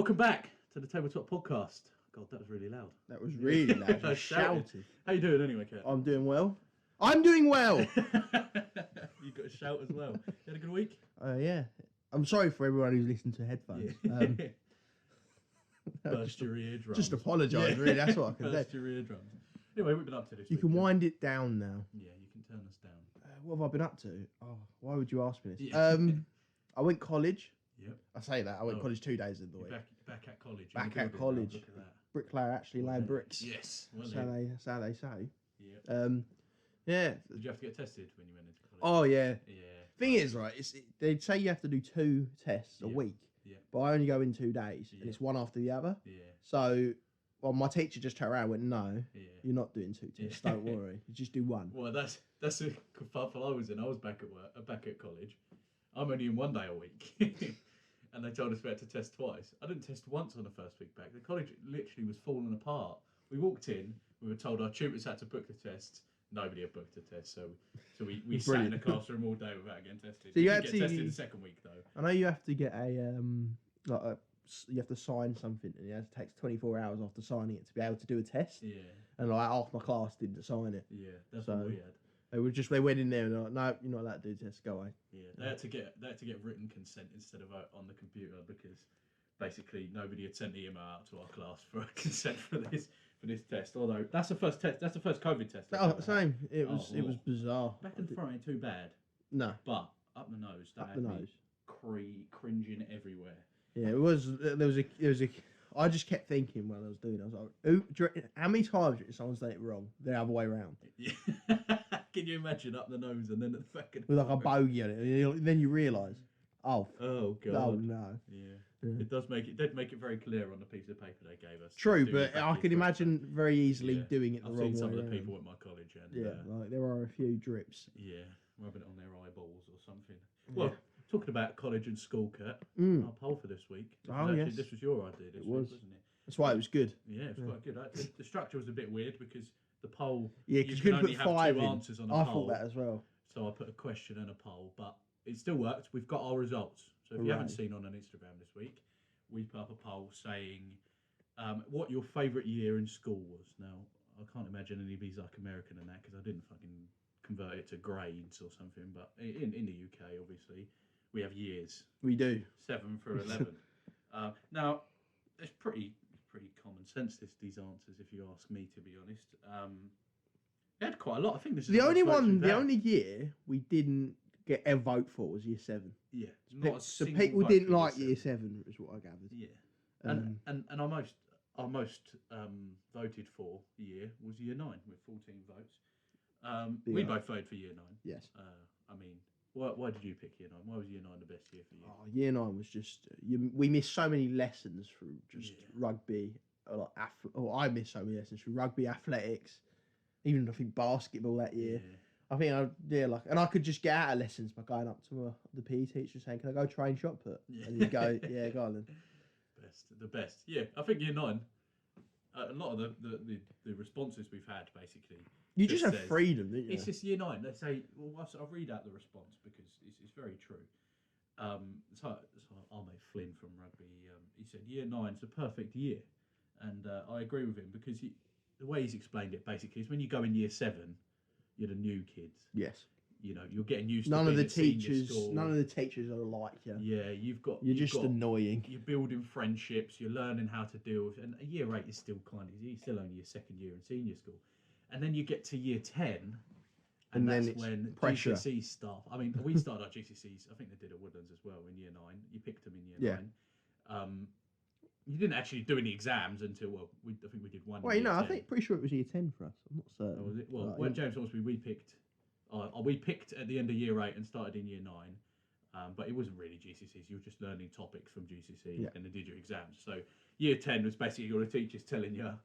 Welcome back to the Tabletop Podcast. God, that was really loud. That was really loud. I You shouted. How you doing anyway, Kat? I'm doing well. I'm doing well. You got a shout as well. You had a good week? Yeah. I'm sorry for everyone who's listening to headphones. Burst your eardrums. Just apologise, really. That's what I can do. Burst your eardrums. Anyway, we've been up to this You week, can wind it down now. Yeah, you can turn us down. What have I been up to? Oh, why would you ask me this? Yeah. I went college. Yep. I say that. I went college 2 days of the week. Back at college. Back at college. Look at that. Bricklayer actually laying bricks. Yes. That's how they say. Yeah. Yeah. Did you have to get tested when you went into college? Oh, yeah. Yeah. Thing is, right, they say you have to do 2 tests a week. Yeah. But I only go in 2 days. And it's one after the other. Yeah. So, well, my teacher just turned around and went, no, Yeah. you're not doing 2 tests. Don't worry. You just do 1. Well, that's a kerfuffle I was in. I was back at work, back at college. I'm only in 1 day a week. And they told us we had to test twice. I didn't test once on the first week back. The college literally was falling apart. We walked in, we were told our tutors had to book the tests. Nobody had booked a test, so we sat in the classroom all day without getting tested. So you had to get tested the second week though. I know you have to get you have to sign something, and it takes 24 hours after signing it to be able to do a test. Yeah. And like half my class didn't sign it. Yeah, that's what we had. They went in there and they're like, no, you're not allowed to do the test. Go away. Yeah, they had to get written consent instead of on the computer because basically nobody had sent the email out to our class for consent for this test. Although that's the first COVID test. Oh, same. It was bizarre. Back in the front ain't too bad. No, but up the nose. Up the nose. Cringing everywhere. Yeah, it was. There was a. I just kept thinking while I was doing it. I was like, how many times did someone say it wrong? The other way around. Yeah. Can you imagine up the nose and then at the back of the with like a bogey on it, and then you realise, oh god, oh no. Yeah. It did make it very clear on the piece of paper they gave us. True, but I can imagine very easily doing it the wrong way. I've seen some of the people at my college, and like there are a few drips. Yeah, rubbing it on their eyeballs or something. Well, talking about college and school, Kurt, our poll for this week. This was your idea this week, wasn't it? That's why it was good. Yeah, it was quite good. The structure was a bit weird because the poll, because you can only have 2 answers on a poll. I thought that as well. So I put a question and a poll, but it still worked. We've got our results. So if you haven't seen on Instagram this week, we put up a poll saying what your favourite year in school was. Now, I can't imagine any of these like American and that because I didn't fucking convert it to grades or something. But in the UK, obviously, we have years. We do. 7 for 11. Now, it's pretty common sense, these answers, if you ask me, to be honest. They had quite a lot. I think this is the only year we didn't get a vote for was year 7. Yeah. So people didn't like year 7, is what I gathered. Yeah. And our most voted for year was year 9 with 14 votes. We both voted for year 9. Yes. I mean, why did you pick year 9? Why was year 9 the best year for you? Oh, year 9 was just we missed so many lessons through just rugby. I missed so many lessons through rugby, athletics, even I think basketball that year. Yeah. I think and I could just get out of lessons by going up to the PE teacher saying, "Can I go train shot put?" Yeah. And he'd go, "Yeah, go on then." The best. Yeah, I think year 9. A lot of the responses we've had basically. You just have freedom, don't you? It's just year 9. They say, well, I'll read out the response because it's very true. So Ahmed Flynn from rugby, he said, year 9's the perfect year. And I agree with him because the way he's explained it basically is when you go in year 7, you're the new kids. Yes. You know, you're getting used to none of the teachers are like you. Yeah, you're just annoying. You're building friendships. You're learning how to deal with. And year 8 is still you're still only your second year in senior school, and then you get to year 10, and that's when pressure. GCSEs start. I mean, we started our GCSEs. I think they did at Woodlands as well in year 9. You picked them in year 9. You didn't actually do any exams until I think we did one. Wait, no, 10. Pretty sure it was year 10 for us. I'm not certain. Oh, was it? Well, when James Hornsby, we picked at the end of year 8 and started in year 9, but it wasn't really GCSEs. You were just learning topics from GCSE and then did your exams. So year 10 was basically your teachers telling you,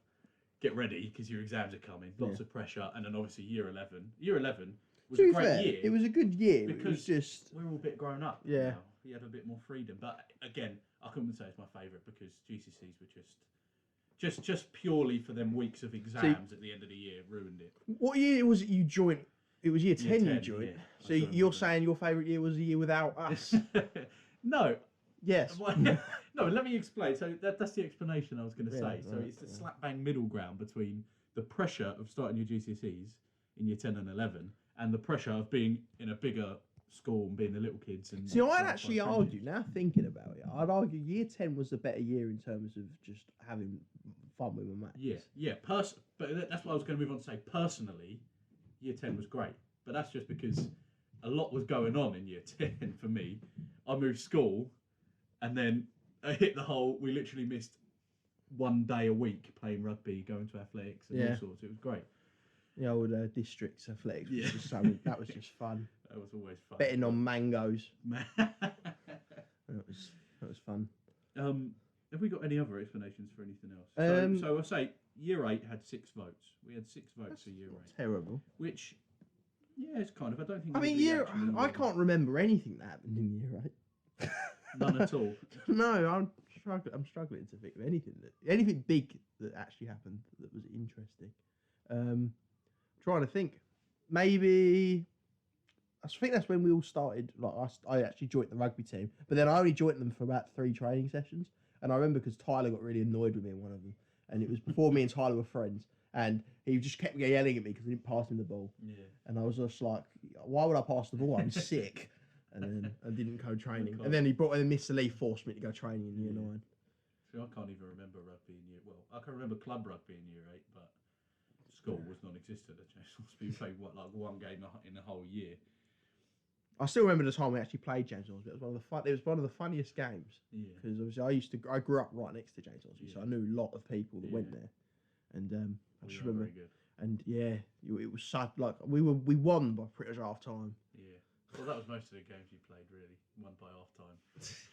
get ready because your exams are coming. Lots of pressure, and then obviously year 11. Year 11 was a great year. It was a good year because we're all a bit grown up. Yeah, now. We had a bit more freedom, but again, I couldn't say it's my favourite because GCSEs were just purely for them weeks of exams at the end of the year ruined it. What year was it you joined? It was year 10 you joined. Yeah. So you're saying your favourite year was the year without us? No, Yes. No, let me explain. So that's the explanation I was going to say. So right, it's the slap bang middle ground between the pressure of starting your GCSEs in year 10 and 11 and the pressure of being in a bigger school and being the little kids. And See, I'd actually argue, now thinking about it, I'd argue year 10 was a better year in terms of just having fun with my mates. Yeah. But that's what I was going to move on to say. Personally, year 10 was great. But that's just because a lot was going on in year 10 for me. I moved school and then I hit the whole, we literally missed 1 day a week playing rugby, going to athletics and all sorts. It was great. The old districts athletics was just that was just fun. That was always fun. Betting on mangoes. That was fun. Have we got any other explanations for anything else? So I'll say year 8 had 6 votes. We had 6 votes for year 8. Terrible. Which, yeah, it's kind of. I don't think. I mean, I can't remember anything that happened in year 8. None at all. No, I'm struggling to think of anything big that actually happened that was interesting. Trying to think. Maybe I think that's when we all started. Like I actually joined the rugby team, but then I only joined them for about 3 training sessions. And I remember because Tyler got really annoyed with me in one of them, and it was before me and Tyler were friends, and he just kept yelling at me because I didn't pass him the ball. Yeah. And I was just like, why would I pass the ball? I'm sick. And then I didn't go training. And then Mr. Lee forced me to go training in year 9. See, I can't even remember rugby in year. Well, I can remember club rugby in year 8, but school was non-existent at James. We played one game in the whole year. I still remember the time we actually played James Hornsby. It was one of the funniest games. Yeah. Because obviously I grew up right next to James Hornsby, so I knew a lot of people that went there. And I just remember. Very good. And it was sad. Like we won by pretty much half time. Yeah. Well, that was most of the games you played, really. Won by half time.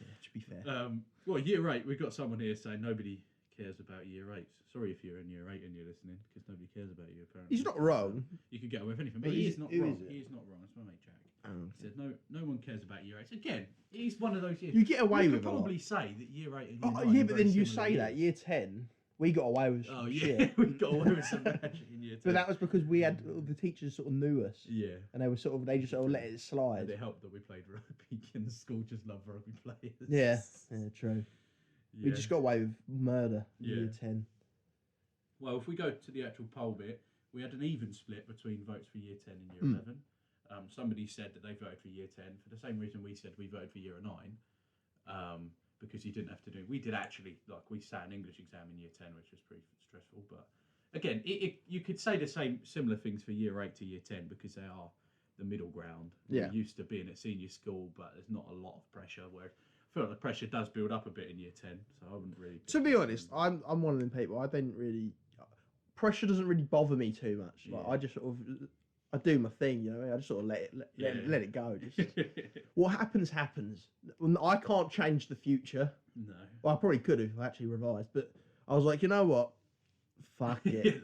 Yeah, to be fair. Well, year 8, we've got someone here saying nobody cares about year 8. Sorry if you're in year 8 and you're listening, because nobody cares about you, apparently. He's not wrong. You could get away with anything, but he is not wrong. He is not wrong. That's my mate Jack. He said no one cares about year 8. Again, he's one of those years. You get away with it. You could probably say that year 8 and year 9 yeah, but then you say that year 10, we got away with some shit. We got away with some bad shit in year 10. But that was because we had the teachers sort of knew us. Yeah. And they just sort of let it slide. And it helped that we played rugby and the school just loved rugby players. Yeah, true. Yeah. We just got away with murder in year 10. Well, if we go to the actual poll bit, we had an even split between votes for year 10 and year 11. Somebody said that they voted for year 10 for the same reason we said we voted for year 9, because you didn't have to do. We did actually, we sat an English exam in year 10, which was pretty stressful. But again, you could say the similar things for year 8 to year 10 because they are the middle ground. We're used to being at senior school, but there's not a lot of pressure. Where I feel like the pressure does build up a bit in year 10, so I wouldn't really. To be honest, I'm one of them people. I didn't really. Pressure doesn't really bother me too much. Like I just sort of, I do my thing, you know. I just sort of let it go. Just, what happens. I can't change the future. No. Well, I probably could have actually revised, but I was like, you know what? Fuck it.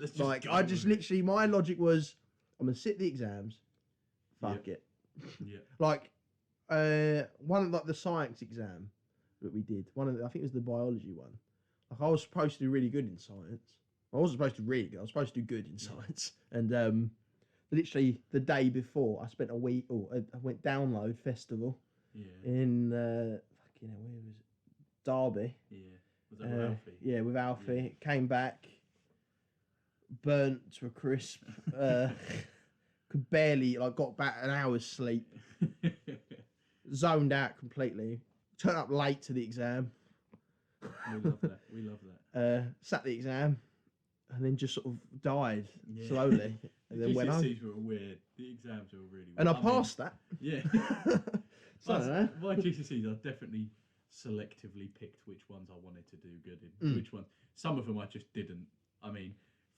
I just literally, my logic was, I'm gonna sit the exams. Fuck it. Yeah. One of the science exam that we did. I think it was the biology one. Like I was supposed to do really good in science. I wasn't supposed to really good. I was supposed to do good in science. And literally the day before, I spent a week. I went download festival. Yeah. In where was it? Derby. Yeah. Was that with Alfie? Yeah, with Alfie. Yeah. Came back, burnt to a crisp. Could barely got back an hour's sleep. Zoned out completely. Turned up late to the exam. We love that. Sat the exam. And then just sort of died slowly, and then went home. GCSEs were weird. The exams were really weird. And I passed that. Yeah. My GCSEs, I definitely selectively picked which ones I wanted to do good in. Which ones? Some of them I just didn't. I mean,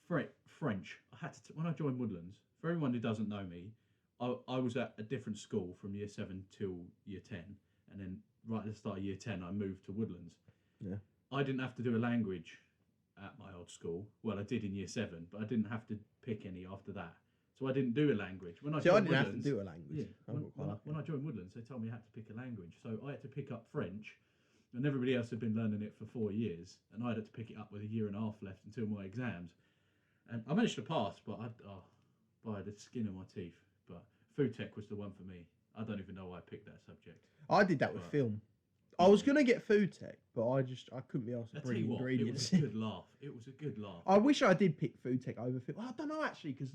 French. I had to when I joined Woodlands. For everyone who doesn't know me, I was at a different school from year 7 till year 10, and then right at the start of year 10, I moved to Woodlands. Yeah. I didn't have to do a language at my old school. Well, I did in year 7, but I didn't have to pick any after that. So I didn't do a language. I didn't have to do a language. Yeah, when I joined Woodlands, they told me I had to pick a language. So I had to pick up French, and everybody else had been learning it for 4 years, and I had to pick it up with a year and a half left until my exams. And I managed to pass, but by the skin of my teeth. But food tech was the one for me. I don't even know why I picked that subject. I did that with film. I was gonna get food tech, but I couldn't be asked to I tell bring you what, ingredients. it was a good laugh. It was a good laugh. I wish I did pick food tech over film. I don't know actually, because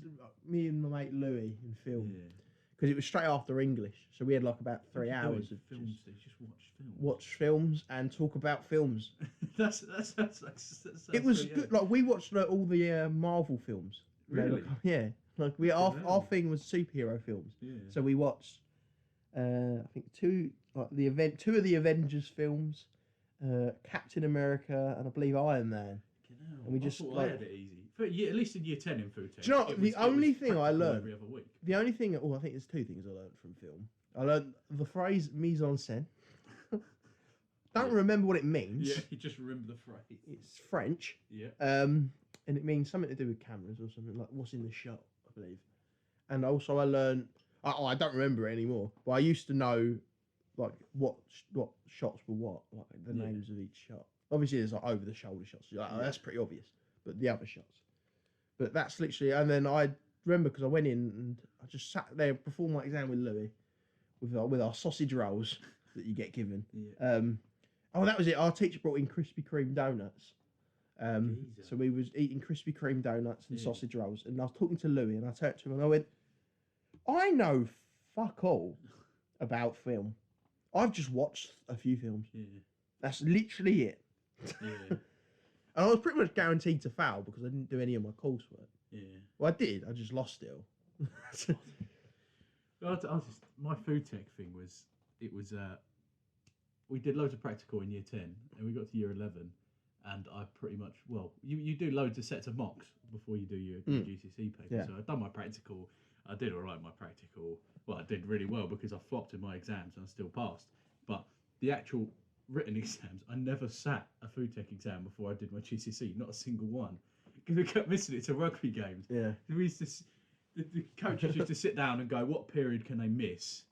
me and my mate Louis in film, because it was straight after English, so we had like about 3 hours of films. Just watch films and talk about films. That's it was good. Like we watched all the Marvel films. Really? Yeah. Like our thing was superhero films. Yeah. So we watched, I think two of the Avengers films, Captain America, and I believe Iron Man. And we just I had it easy. At least in year 10 in food tech. Do you know the only thing I learned every other week? The only thing, I think there's 2 things I learned from film. I learned the phrase mise en scène. Don't remember what it means. Yeah, you just remember the phrase. It's French. Yeah. And it means something to do with cameras or something, like what's in the shot, I believe. And also I learned, I don't remember it anymore, but I used to know like what shots were what, like the names of each shot. Obviously there's like over the shoulder shots. You're like, oh, that's pretty obvious. But the other shots. But that's literally, and then I remember because I went in and I just sat there before my exam with Louis, with our sausage rolls that you get given. Yeah. That was it. Our teacher brought in Krispy Kreme donuts. So we was eating Krispy Kreme donuts and sausage rolls, and I was talking to Louis, and I turned to him and I went, I know fuck all about film. I've just watched a few films. Yeah. That's literally it. Yeah. And I was pretty much guaranteed to fail because I didn't do any of my coursework. Yeah. Well, I did. I just lost it all. My food tech thing was, we did loads of practical in year 10, and we got to year 11, and I pretty much, you do loads of sets of mocks before you do your GCSE paper. Yeah. So I'd done my practical. I did all right my practical. Well, I did really well because I flopped in my exams and I still passed. But the actual written exams, I never sat a food tech exam before I did my GCSE, not a single one, because we kept missing it to rugby games. Yeah. We used to, the coaches used to sit down and go, what period can they miss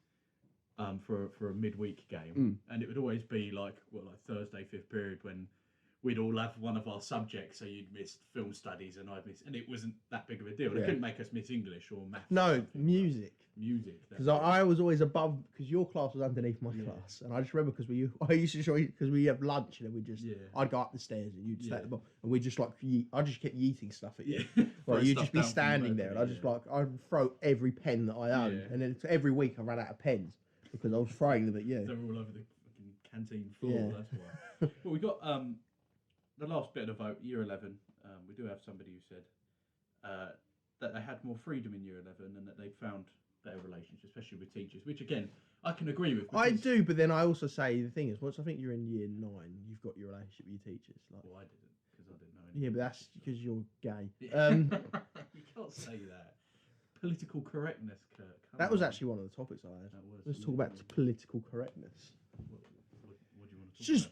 for a midweek game? And it would always be like Thursday, 5th period, when we'd all have one of our subjects, so you'd missed film studies and I'd missed, and it wasn't that big of a deal. They couldn't make us miss English or maths. No, music. Because I was always above, because your class was underneath my class, and I just remember I used to show you, because we have lunch and then we just I'd go up the stairs and you'd stay at the bottom, and we just I just kept yeeting stuff at you. Like you'd just be standing there, and I just I'd throw every pen that I owned, and then every week I ran out of pens because I was throwing them at you. They were all over the fucking canteen floor. That's why. Well, we got the last bit of the vote, year 11. We do have somebody who said that they had more freedom in year 11 and that they found better relations, especially with teachers, which again I can agree with. I do, but then I also say the thing is, once I think you're in year 9, you've got your relationship with your teachers. Like, well, I didn't, because I didn't know anything. Yeah, but that's because you're gay. You can't say that. Political correctness, Kurt. That was actually one of the topics I had. Let's talk about political correctness. What do you want to talk about? It's just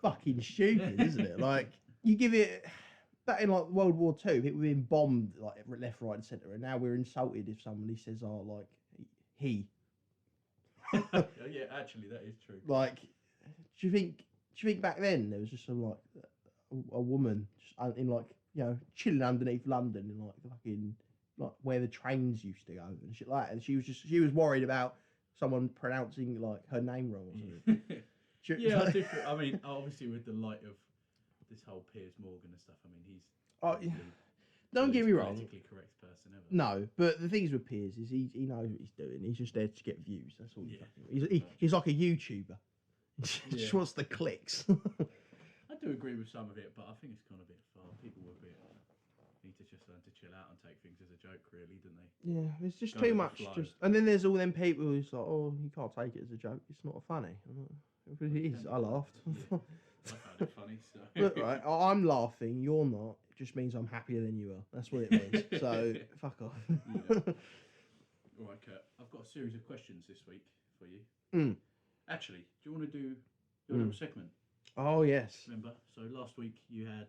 fucking stupid, isn't it? Like, you give it that in like World War II, people were being bombed like left, right, and centre, and now we're insulted if somebody says, "Oh, like he." Yeah, actually, that is true. Like, do you think back then there was just some like a woman just in like chilling underneath London in like fucking like where the trains used to go and shit like that, and she was worried about someone pronouncing like her name wrong or something. Yeah, I do. I mean, obviously, with the light of this whole Piers Morgan and stuff, I mean, he's don't get me wrong, politically correct person ever. No, but the thing is with Piers is he knows what he's doing. He's just there to get views. That's all. He's like a YouTuber. He just wants the clicks. I do agree with some of it, but I think it's gone a bit far. People were a bit need to just learn to chill out and take things as a joke, really, didn't they? Yeah, it's just too much. And then there's all them people who's like, oh, you can't take it as a joke. It's not funny. It is. I laughed. I found it funny. So. Look, right, I'm laughing. You're not. It just means I'm happier than you are. That's what it means. So fuck off. Yeah. All right, Kurt. I've got a series of questions this week for you. Actually, do you want to do your little segment? Oh yes. Remember? So last week you had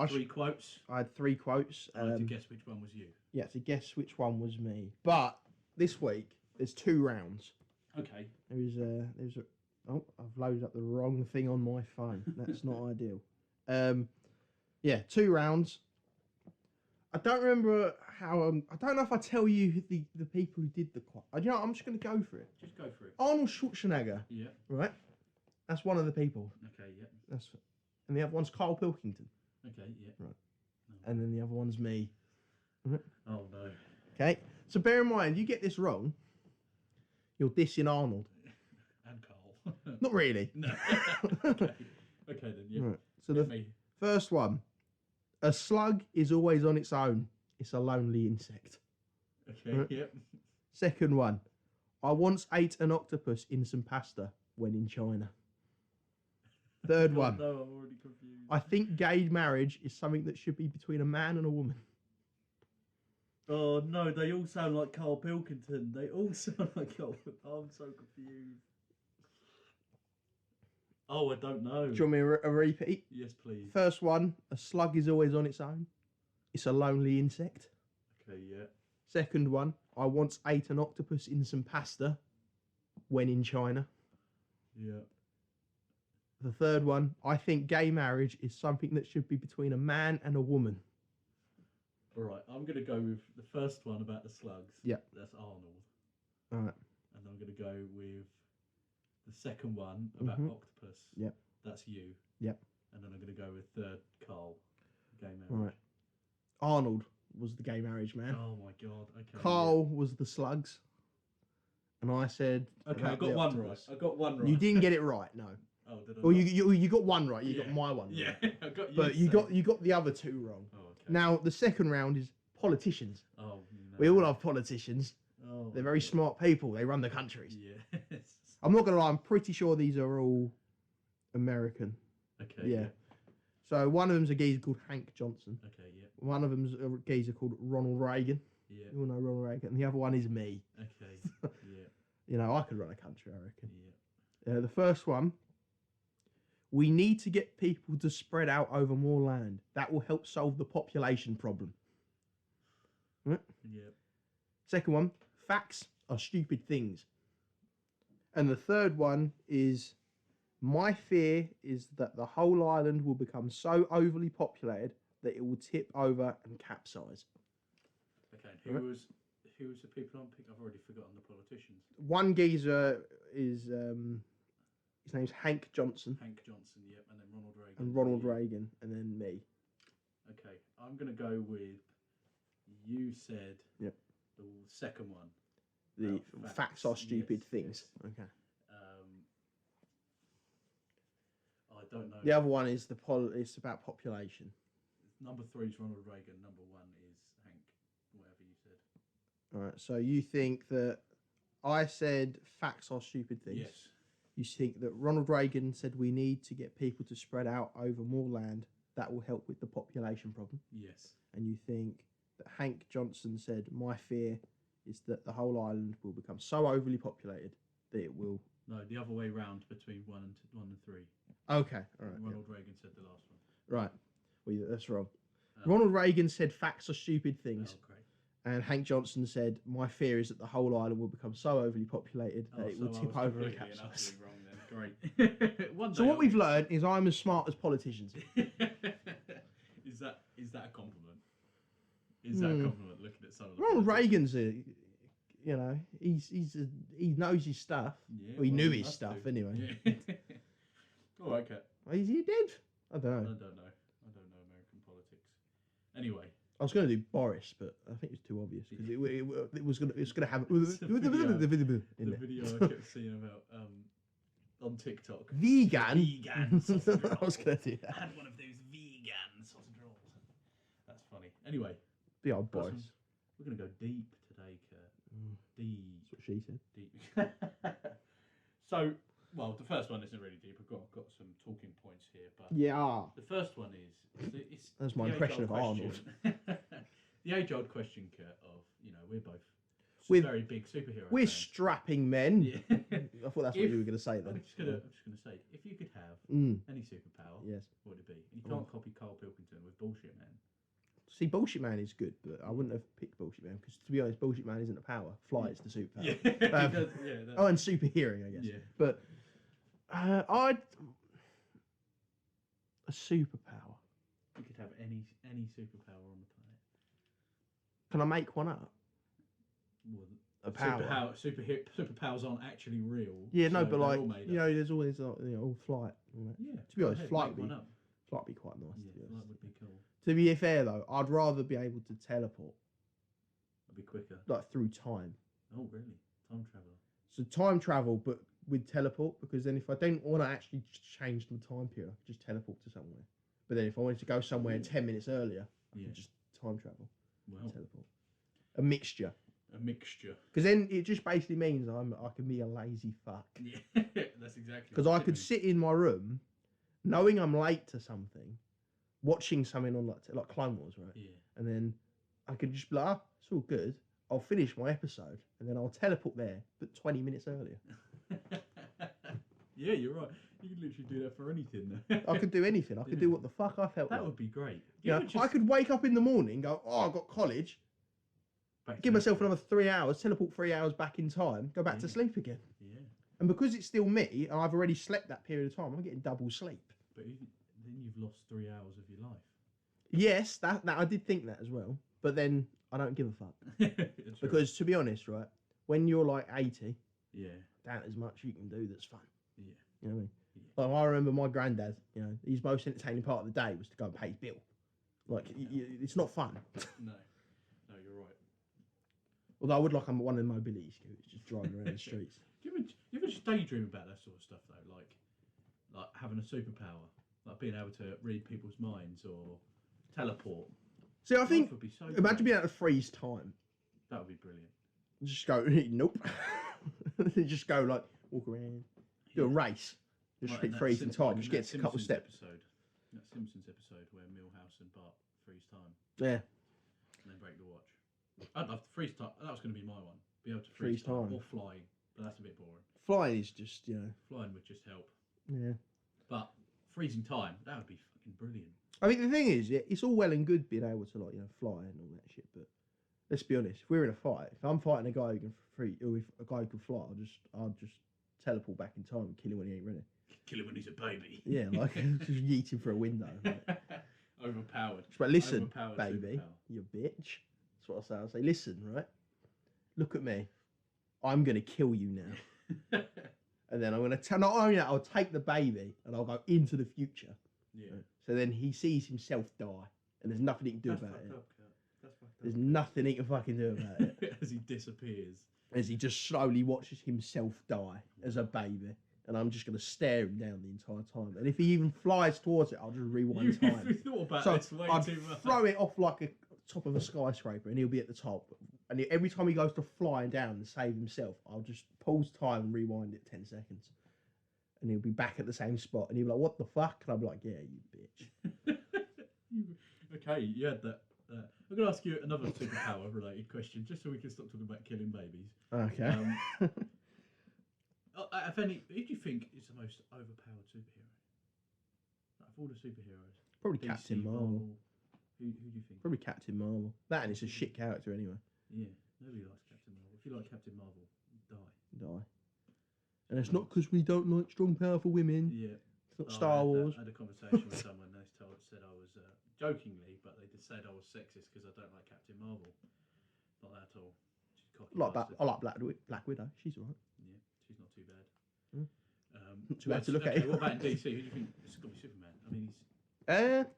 3 quotes. I had 3 quotes. I had to guess which one was you. Yeah, to guess which one was me. But this week there's 2 rounds. Okay. There's a. Oh, I've loaded up the wrong thing on my phone. That's not ideal. Yeah, 2 rounds. I don't remember how. I don't know if I tell you the people who did the quote. You know, I'm just going to go for it. Just go for it. Arnold Schwarzenegger. Yeah. Right. That's one of the people. Okay, yeah. And the other one's Carl Pilkington. Okay, yeah. Right. Oh. And then the other one's me. Oh, no. Okay. So bear in mind, you get this wrong, you're dissing Arnold. And Carl. Not really. No. Okay. Okay, then, yeah. Right. So the first one, a slug is always on its own. It's a lonely insect. Okay, Right. yep. Second one, I once ate an octopus in some pasta when in China. Third one, No, I'm already confused. I think gay marriage is something that should be between a man and a woman. Oh, no, they all sound like Carl Pilkington. They all sound like Carl. I'm so confused. Oh, I don't know. Do you want me to repeat? Yes, please. First one, a slug is always on its own. It's a lonely insect. Okay, yeah. Second one, I once ate an octopus in some pasta when in China. Yeah. The third one, I think gay marriage is something that should be between a man and a woman. All right, I'm going to go with the first one about the slugs. Yeah. That's Arnold. All right. And I'm going to go with the second one about octopus. Yep. That's you. Yep. And then I'm going to go with third, Carl. Gay marriage. All right. Arnold was the gay marriage man. Oh my God. Okay. Carl was the slugs. And I said... Okay, I got one right. I got one right. You didn't get it right, no. Oh, did I? Well, you got one right. You got my one right. Yeah, I got you. But you got the other two wrong. Oh, okay. Now, the second round is politicians. Oh, no. We all love politicians. Oh, They're very smart people. They run the countries. Yes. I'm not going to lie. I'm pretty sure these are all American. Okay. Yeah. So one of them's a geezer called Hank Johnson. Okay, yeah. One of them's a geezer called Ronald Reagan. Yeah. You all know Ronald Reagan. And the other one is me. Okay. Yeah. You know, I could run a country, I reckon. Yeah. The first one, we need to get people to spread out over more land. That will help solve the population problem. Right? Yeah. Second one, facts are stupid things. And the third one is, my fear is that the whole island will become so overly populated that it will tip over and capsize. Okay, and who was the people I'm picking? I've already forgotten the politicians. One geezer is, his name's Hank Johnson. Hank Johnson, yep, and then Ronald Reagan. And Ronald Reagan, and then me. Okay, I'm going to go with, you said Yep. the second one. The facts are stupid things. Yes. Okay. I don't know. The other one is it's about population. Number 3 is Ronald Reagan. Number 1 is Hank, whatever you said. All right. So you think that I said facts are stupid things. Yes. You think that Ronald Reagan said we need to get people to spread out over more land. That will help with the population problem. Yes. And you think that Hank Johnson said my fear is that the whole island will become so overly populated that it will. No, the other way round between 1 and 3. Okay. All right. Ronald Reagan said the last one. Right. Well, that's wrong. Ronald Reagan said facts are stupid things. Oh, great. And Hank Johnson said, my fear is that the whole island will become so overly populated that it will tip over and capsize. Wrong then. Great. So what we've learned is I'm as smart as politicians. Is that a compliment? Is that a compliment looking at some of the Ronald politicians? Reagan's he knows his stuff. Yeah, Well, he well, knew he his must stuff do. anyway. Yeah. All right, Kat. Is he dead? I don't I know. don't know. I don't know American politics. Anyway. I was going to do Boris, but I think it's too obvious because it was going to have The in video I kept seeing about on TikTok. Vegan. Vegan sausage roll. I was going to do I that. had one of those vegan sausage rolls. That's funny. Anyway, The old Boris. we're going to go deep today, Kurt. Deep. That's what she said. Deep. So, well, the first one isn't really deep. I've got some talking points here, but Yeah. the first one is it's That's my the impression age-old of question. The age-old question, Kurt, of we're both We're very big superhero. We're fans. strapping men. Yeah. I thought that's what you were going to say then. I'm just gonna say, if you could have any superpower, Yes. what would it be? And you can't copy Carl Pilkington with Bullshit Man. See, Bullshit Man is good, but I wouldn't have picked Bullshit Man because, to be honest, Bullshit Man isn't a power. Fly is the superpower. Yeah. Oh, and super hearing, I guess. Yeah. But I'd a superpower. You could have any superpower on the planet. Can I make one up? Well, a power. Superpowers aren't actually real. Yeah, so no, but like you know, there's always like all flight. And all that. yeah. To be honest, flight make would one up. be quite nice. Yeah, to be flight honest. would be cool. To be fair though, I'd rather be able to teleport. It'd be quicker. Like through time. Oh really? Time travel. So time travel, but with teleport, because then if I don't want to actually change the time period, I could just teleport to somewhere. But then if I wanted to go somewhere 10 minutes earlier, I could just time travel. Wow. Teleport. A mixture. A mixture. Because then it just basically means I can be a lazy fuck. Yeah, that's exactly. Because I could sit in my room, knowing I'm late to something, watching something on like Clone Wars, right? Yeah. And then I could just be like, it's all good. I'll finish my episode and then I'll teleport there, but 20 minutes earlier. Yeah, you're right. You can literally do that for anything. I could do anything. I could do what the fuck I felt That like. would be great. Yeah, I could wake up in the morning, go, oh, I've got college, give myself another 3 hours, teleport 3 hours back in time, go back to sleep again. Yeah. And because it's still me, and I've already slept that period of time, I'm getting double sleep. But then you've lost 3 hours of your life. Yes, that I did think that as well. But then I don't give a fuck. Because to be honest, right, when you're like 80, that as much you can do that's fun. Yeah. You know what I mean? Yeah. Like, I remember my granddad, his most entertaining part of the day was to go and pay his bill. Like, it's not fun. No, you're right. Although I would like one of the mobility scooters just driving around the streets. Do you ever just daydream about that sort of stuff though? Like having a superpower, like being able to read people's minds or teleport. See, I think, would be so imagine being able to freeze time. That would be brilliant. Just go, nope. Just go, like, walk around, do a race. Just hit freeze in time, just get a couple of steps. That Simpsons episode where Milhouse and Bart freeze time. Yeah. And then break the watch. I'd love to freeze time. That was going to be my one. Be able to freeze time. Or flying, but that's a bit boring. Flying is just, Flying would just help. Yeah. But freezing time, that would be fucking brilliant. I mean, the thing is, it's all well and good being able to, like, fly and all that shit, but let's be honest, if we're in a fight, if I'm fighting a guy who can freeze, or if a guy who can fly, I'll just teleport back in time and kill him when he ain't ready. Kill him when he's a baby. Yeah, like, just yeet him through a window. Like. Overpowered. But listen, Overpowered baby, superpower. you bitch. That's what I say. I'll say, listen, right? Look at me. I'm going to kill you now. And then I'm going to not only that, I'll take the baby and I'll go into the future. Yeah. Right? So then he sees himself die and there's nothing he can do about it. There's nothing he can fucking do about it. As he disappears. As he just slowly watches himself die as a baby. And I'm just going to stare him down the entire time. And if he even flies towards it, I'll just rewind time. You thought about this way I'd too much. throw it off like a top of a skyscraper and he'll be at the top. And every time he goes to fly down and save himself, I'll just pause time and rewind it 10 seconds. And he'll be back at the same spot. And he'll be like, what the fuck? And I'll be like, yeah, you bitch. Okay, you had that. I'm going to ask you another superpower related question, just so we can stop talking about killing babies. Okay. If any, who do you think is the most overpowered superhero? Like, of all the superheroes? Probably DC, Captain Marvel. Who do you think? Probably Captain Marvel. That and it's a shit character anyway. Yeah, nobody likes Captain Marvel. If you like Captain Marvel, die. And it's not because we don't like strong, powerful women. Yeah. It's not Star Wars. I had a conversation with someone. They said I was jokingly, but they just said I was sexist because I don't like Captain Marvel. Not that at all. She's cocky. I like Black Widow. She's alright. Yeah, she's not too bad. Not too bad to look at. What about in DC? Who do you think? It's got to be Superman. I mean,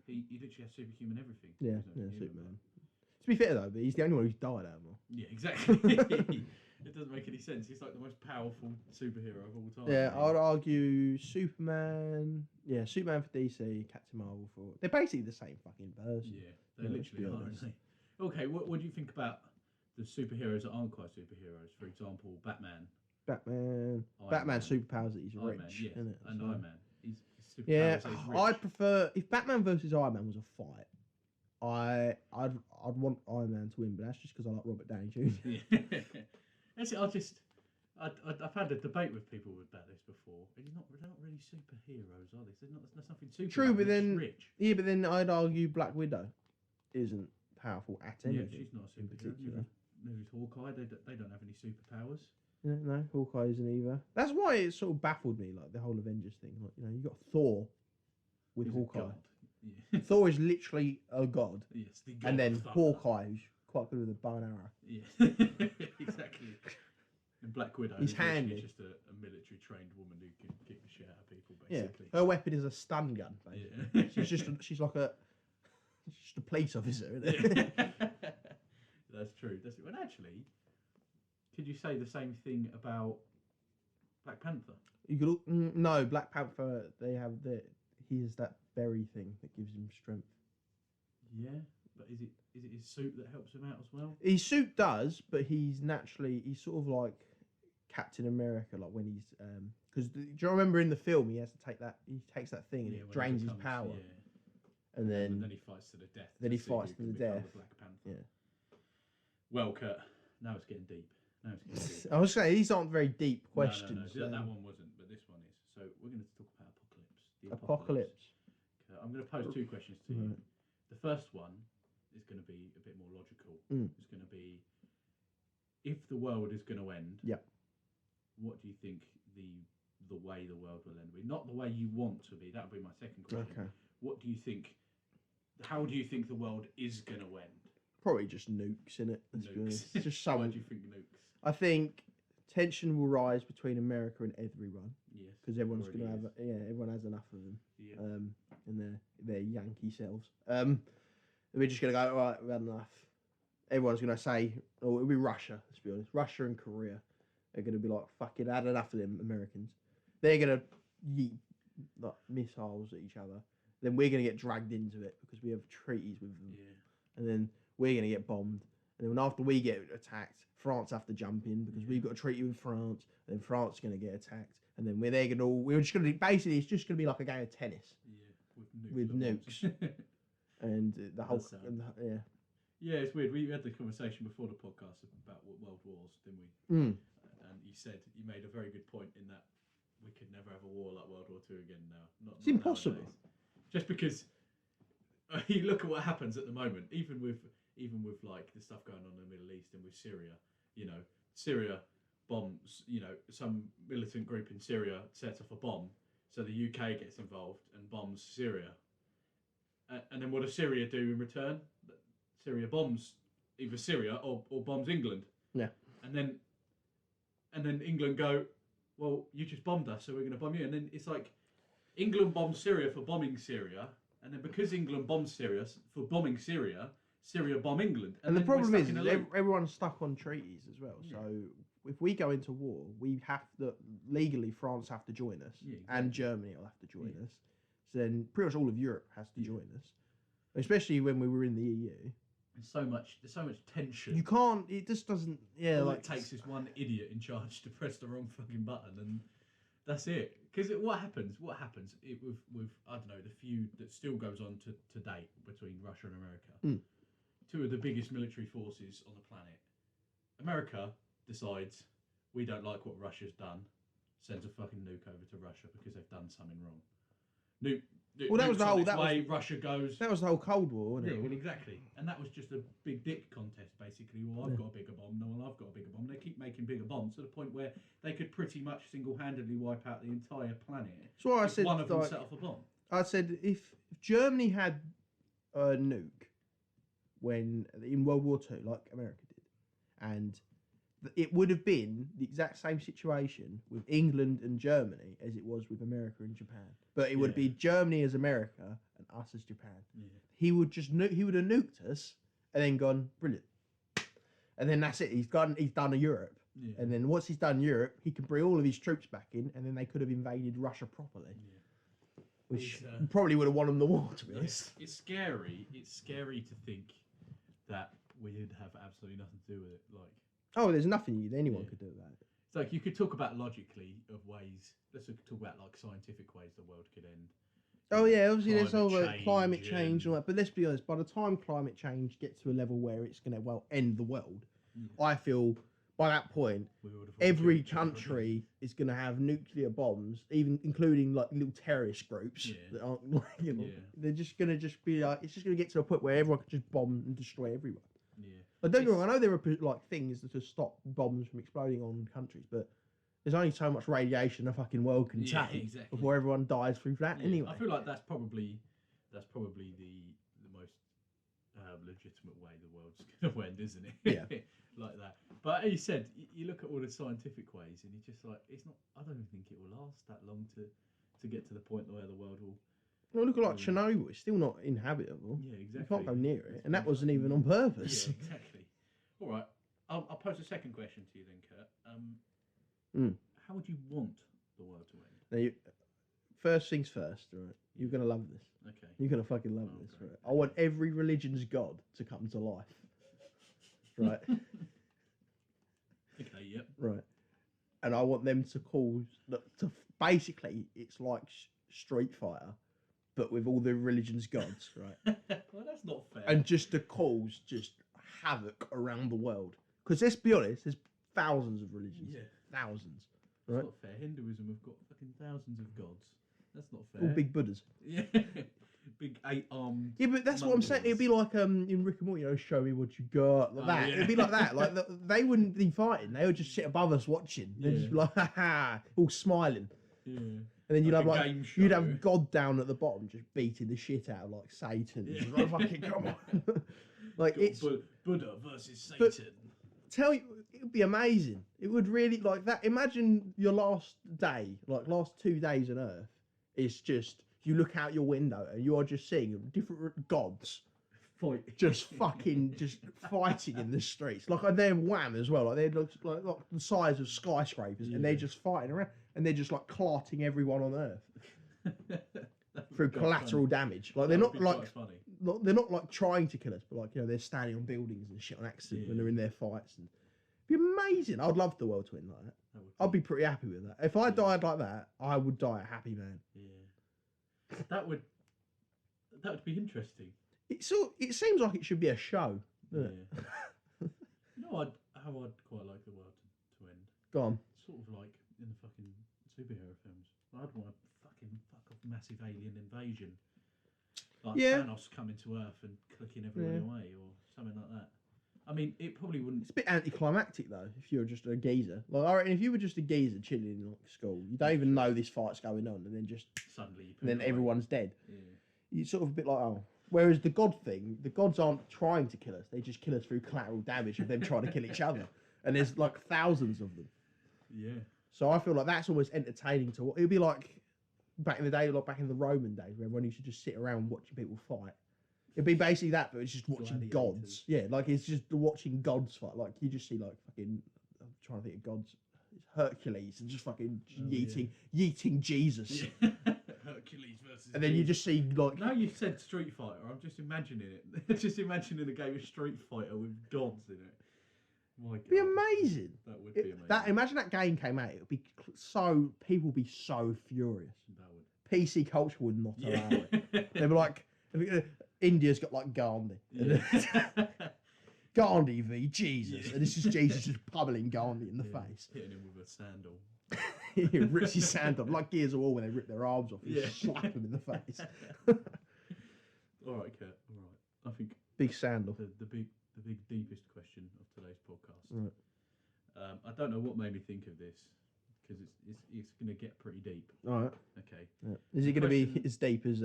he literally has superhuman everything. Yeah, Superman. To be fair though, but he's the only one who's died out of them. Yeah, exactly. It doesn't make any sense. He's like the most powerful superhero of all time. Yeah, I'd argue Superman. Yeah, Superman for DC, Captain Marvel for. They're basically the same fucking person. Yeah, they literally are, aren't they? Okay, what do you think about the superheroes that aren't quite superheroes? For example, Batman. Batman's superpowers that he's rich, yeah, isn't it? And Iron Man. His superpowers yeah, he's rich. I'd prefer if Batman versus Iron Man was a fight. I'd want Iron Man to win, but that's just because I like Robert Downey Jr. Yeah. That's it. I've had a debate with people about this before. They're not really superheroes, are they? There's nothing super. True, but then rich. Yeah, but then I'd argue Black Widow isn't powerful at anything. Yeah, she's not a superhero. Neither is Hawkeye. They don't have any superpowers. Yeah, no, Hawkeye isn't either. That's why it sort of baffled me, like the whole Avengers thing. Like, you got Thor with Hawkeye. Yeah. Thor is literally a god. Yes, the god. And then Hawkeye, who's quite good with a bow and arrow. Yeah, exactly. And Black Widow He's is literally handy. just a military trained woman who can kick the shit out of people, Yeah, basically. her weapon is a stun gun. Basically. Yeah. she's like just a police officer, isn't it? Yeah. That's true. And actually, could you say the same thing about Black Panther? You could no Black Panther. He has that berry thing that gives him strength. Yeah, but is it his suit that helps him out as well? His suit does, but he's sort of like Captain America, like when he's because do you remember in the film he takes that thing and it drains his power, and then he fights to the death. Then he fights to the death. The Black Panther. Yeah. Well, Kurt, now it's getting deep. I was saying these aren't very deep questions. No. That one wasn't, but this one is. So we're going to talk about apocalypse. Apocalypse. I'm going to pose two questions to you. The first one is going to be a bit more logical. It's going to be, if the world is going to end, what do you think the way the world will end will be? Not the way you want to be. That would be my second question. Okay. What do you think? How do you think the world is going to end? Probably just nukes, innit? Nukes. It's just someone. Why do you think nukes? I think tension will rise between America and everyone. Yes. Because everyone's going to have everyone has enough of them. Yeah. And their Yankee selves. We're just going to go, right, we've had enough. Everyone's going to say, it'll be Russia, let's be honest. Russia and Korea are going to be like, fucking had enough of them Americans. They're going to yeet like missiles at each other. Then we're going to get dragged into it because we have treaties with them. Yeah. And then we're going to get bombed. And then after we get attacked, France have to jump in because we've got a treaty with France. And then France is going to get attacked. And then we're just going to basically, it's just going to be like a game of tennis. Yeah, with nukes. And the whole, Yeah, it's weird. We had the conversation before the podcast about world wars, didn't we? And you made a very good point in that we could never have a war like World War II again now. It's impossible. Nowadays. Just because you look at what happens at the moment, even with like the stuff going on in the Middle East and with Syria, Syria bombs, some militant group in Syria sets off a bomb, so the UK gets involved and bombs Syria. And then what does Syria do in return? Syria bombs either Syria or bombs England. Yeah. And then England go, well, you just bombed us, so we're going to bomb you. And then it's like England bombs Syria for bombing Syria, and then because England bombs Syria for bombing Syria, Syria bomb England. And the problem is everyone's stuck on treaties as well. Yeah. So if we go into war, we have to legally France have to join us, and Germany will have to join us. So then pretty much all of Europe has to join us, especially when we were in the EU. There's so much tension. You can't. It just doesn't. Yeah, all it takes is one idiot in charge to press the wrong fucking button, and that's it. Because what happens? With I don't know, the feud that still goes on to date between Russia and America. Two of the biggest military forces on the planet. America decides we don't like what Russia's done, sends a fucking nuke over to Russia because they've done something wrong. Well, that was the whole. Russia goes. That was the whole Cold War, wasn't it? Yeah, well, exactly. And that was just a big dick contest, basically. Well, I've got a bigger bomb. No, well, I've got a bigger bomb. They keep making bigger bombs to the point where they could pretty much single-handedly wipe out the entire planet. That's why I said one of them set off a bomb. I said if Germany had a nuke in World War II, like America did, and it would have been the exact same situation with England and Germany as it was with America and Japan. But it would be Germany as America and us as Japan. Yeah. He would have nuked us and then gone, brilliant. And then that's it. He's done a Europe. Yeah. And then once he's done Europe, he can bring all of his troops back in, and then they could have invaded Russia properly. Yeah. Which probably would have won them the war, to be honest. It's scary. It's scary to think that we'd have absolutely nothing to do with it. Like, oh, there's nothing anyone could do with that. It's like you could talk about logically of ways. Let's talk about like scientific ways the world could end. Oh yeah, obviously there's all climate change and all that. But let's be honest, by the time climate change gets to a level where it's going to end the world, I feel by that point every country is going to have nuclear bombs, even including like little terrorist groups that aren't, they're just going to be like, it's just going to get to a point where everyone can just bomb and destroy everyone. Yeah. But don't get me wrong, I know there are like things to stop bombs from exploding on countries, but there's only so much radiation a fucking world can take before everyone dies through that anyway. I feel like that's probably the most legitimate way the world's going to end, isn't it? Yeah. Like that. But he said, you look at all the scientific ways, and he's just like, it's not. I don't even think it will last that long to get to the point where the world will. Well, look at like Chernobyl. It's still not inhabitable. Yeah, exactly. You can't go near it, and that wasn't even on purpose. Yeah, exactly. All right. I'll pose a second question to you then, Kurt. How would you want the world to end? Now, first things first, right? You're gonna love this. Okay. You're gonna fucking love this, right? I want every religion's god to come to life. Right. Okay. Yep. Right. And I want them to basically it's like Street Fighter, but with all the religion's gods, right? Well, that's not fair. And just to cause just havoc around the world. Because let's be honest, there's thousands of religions. Yeah. Thousands. That's Right? not fair. Hinduism have got fucking thousands of gods. That's not fair. All big Buddhas. Yeah. Big 8-armed. Yeah, but that's what I'm saying. It'd be like in Rick and Morty, show me what you got, like that. Yeah. It'd be like that. Like they wouldn't be fighting. They would just sit above us watching. They'd just be like, ha ha, all smiling. Yeah. And then you'd Like have a game you'd show. have God down at the bottom, just beating the shit out of like Satan. Yeah. Just like, fucking come on. Like it's Buddha versus Satan. tell you, it would be amazing. It would really like that. Imagine your last day, like last 2 days on Earth. It's just you look out your window and you are just seeing different gods just fucking just fighting in the streets. Like and they're wham as well. Like they're like the size of skyscrapers, and they're just fighting around, and they're just like clarting everyone on Earth through collateral damage. Like they're not like they're not like trying to kill us, but like they're standing on buildings and shit on accident when they're in their fights. And it'd be amazing. I'd love the world to end like that. I'd be pretty happy with that. If I died like that, I would die a happy man. Yeah. That would be interesting. It seems like it should be a show. Yeah. You know, how I'd quite like the world to end. Go on. Sort of like in the fucking superhero films. I'd want a fucking fuck off massive alien invasion. Like Thanos coming to Earth and clicking everyone away or something like that. I mean, it probably wouldn't. It's a bit anticlimactic though. If you're just a geezer, like I reckon, if you were just a geezer chilling in like school, you don't even know this fight's going on, and then just suddenly, and then everyone's dead. Yeah. You're sort of a bit like Whereas the god thing, the gods aren't trying to kill us; they just kill us through collateral damage of them trying to kill each other, and there's like thousands of them. Yeah. So I feel like that's almost entertaining to watch. It'd be like back in the day, like back in the Roman days, where everyone used to just sit around watching people fight. It'd be basically that, but it's just watching gods. Yeah, like it's just watching gods fight. Like you just see like fucking, I'm trying to think of gods. It's Hercules and just fucking yeeting Jesus. Yeah. Hercules versus. And then you just see like. Now you've said Street Fighter, I'm just imagining it. Just imagining a game of Street Fighter with gods in it. My God. It'd be amazing. That would be amazing. Imagine that game came out. It would be people would be so furious. That would. PC culture would not allow it. They'd be like. India's got like Gandhi. Yeah. Gandhi v Jesus. And this is Jesus just pummeling Gandhi in the face. Hitting him with a sandal. He rips his sand off, like Gears of War when they rip their arms off. You slap him in the face. All right, Kurt. All right. I think big sandal. The big deepest question of today's podcast. Right. I don't know what made me think of this because it's going to get pretty deep. All right. Okay. Yeah. Is it going to be as deep as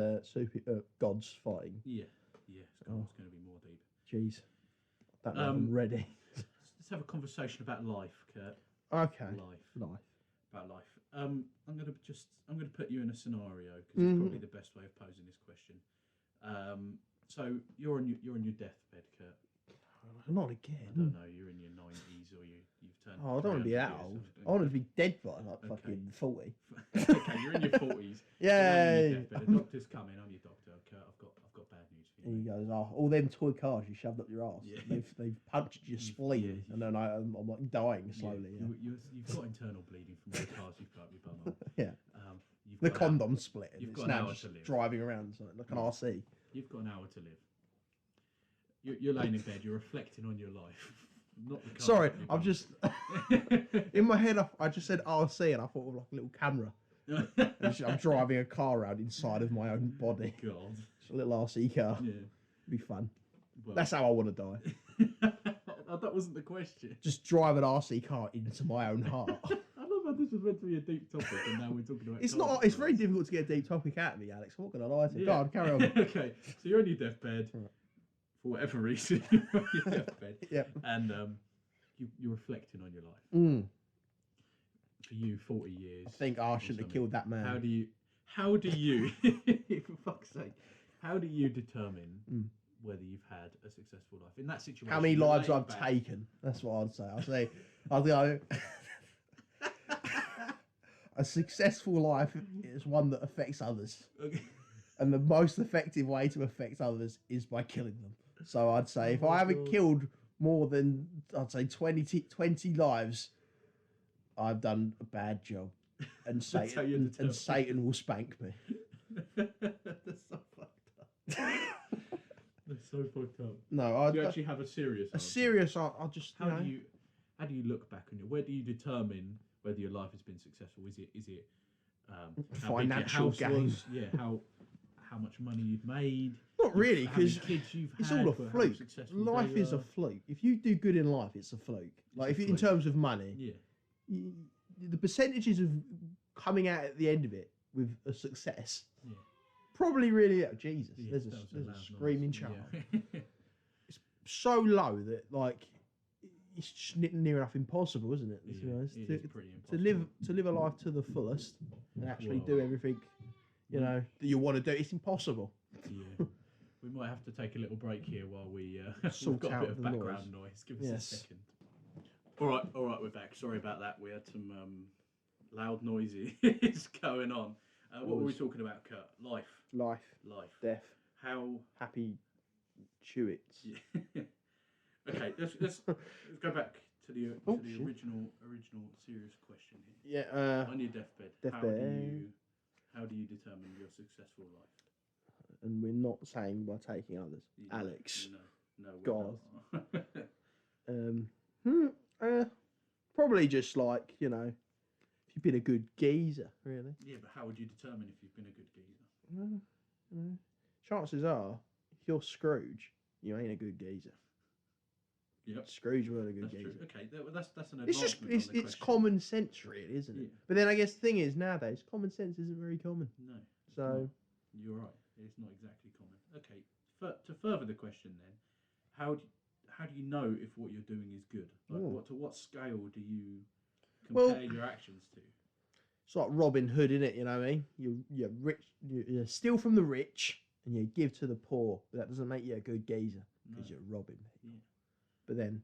gods fighting? Yeah. Yeah. It's going to be more deep. Jeez. That I'm ready. Let's have a conversation about life, Kurt. Okay. Life. About life. I'm gonna put you in a scenario because it's probably the best way of posing this question. So you're on your deathbed, Kurt. Not again. I don't know. You're in your 90s or you've turned. Oh, I don't want to be that old. I want to be dead by like fucking 40. Okay, you're in your 40s. Yay! The doctor's coming. I'm your doctor. Kurt, I've got bad news for you. And he goes, all them toy cars you shoved up your arse. Yeah. They've punctured your spleen, and then I'm like dying slowly. Yeah. You've got internal bleeding from all the cars you've put up your bum on. Yeah. You've The got condom split. You've It's got an now hour just to live. driving around like an RC. You've got an hour to live. You're laying in bed. You're reflecting on your life. Not the car Sorry, you've I'm got. just in my head. I just said RC, and I thought of like a little camera. I'm driving a car around inside of my own body. God. It's a little RC car. Yeah. It'd be fun. Well, That's how I want to die. that wasn't the question. Just drive an RC car into my own heart. I love how this was meant to be a deep topic, and now we're talking about. It's not. It's very difficult to get a deep topic out of me, Alex. I'm not going to lie to you. Yeah. God, carry on. Okay, so you're on your deathbed. Right. for whatever reason, you're on your deathbed, and you're reflecting on your life. Mm. For you, 40 years. I think I shouldn't have killed that man. How do you, for fuck's sake, how do you determine whether you've had a successful life in that situation? How many lives I've taken? That's what I'd say. I'd go. A successful life is one that affects others. Okay. And the most effective way to affect others is by killing them. So I'd say if I haven't killed more than, I'd say 20 lives, I've done a bad job. And Satan will spank me. That's so fucked up. That's so fucked up. No, you actually have a serious I'll just, how do you look back on your, where do you determine whether your life has been successful? Is it financial gain? Yeah, how much money you've made? Not really, because kids you've it's had, all a fluke. Life is a fluke. If you do good in life, it's a fluke. Like in terms of money, the percentages of coming out at the end of it with a success, probably really Jesus. There's a screaming child. It's so low that like it's just near enough impossible, isn't it? It is pretty impossible. To live a life to the fullest and actually do everything that you want to do. It's impossible. Yeah. We might have to take a little break here while we sort got out a bit of the background noise. Give us a second. All right, we're back. Sorry about that. We had some loud noises going on. What were we talking about, Kurt? Life. Death. How happy chew it. Yeah. Okay, let's go back to the original serious question here. Yeah. On your deathbed. How do you determine your successful life? And we're not saying by taking others. Alex. No. God. Probably just like, if you've been a good geezer, really. Yeah, but how would you determine if you've been a good geezer? Well, chances are, if you're Scrooge, you ain't a good geezer. Yep. Scrooge wasn't a good geezer. True. Okay, that's an advancement. It's common sense, really, isn't it? But then I guess the thing is, nowadays, common sense isn't very common. No. So you're right. It's not exactly common. Okay. To further the question, then, how do you know if what you're doing is good? Like, to what scale do you compare your actions to? It's like Robin Hood, isn't it? You know what I mean? You're rich. You steal from the rich and you give to the poor. But that doesn't make you a good geezer because you're robbing people. Yeah. But then,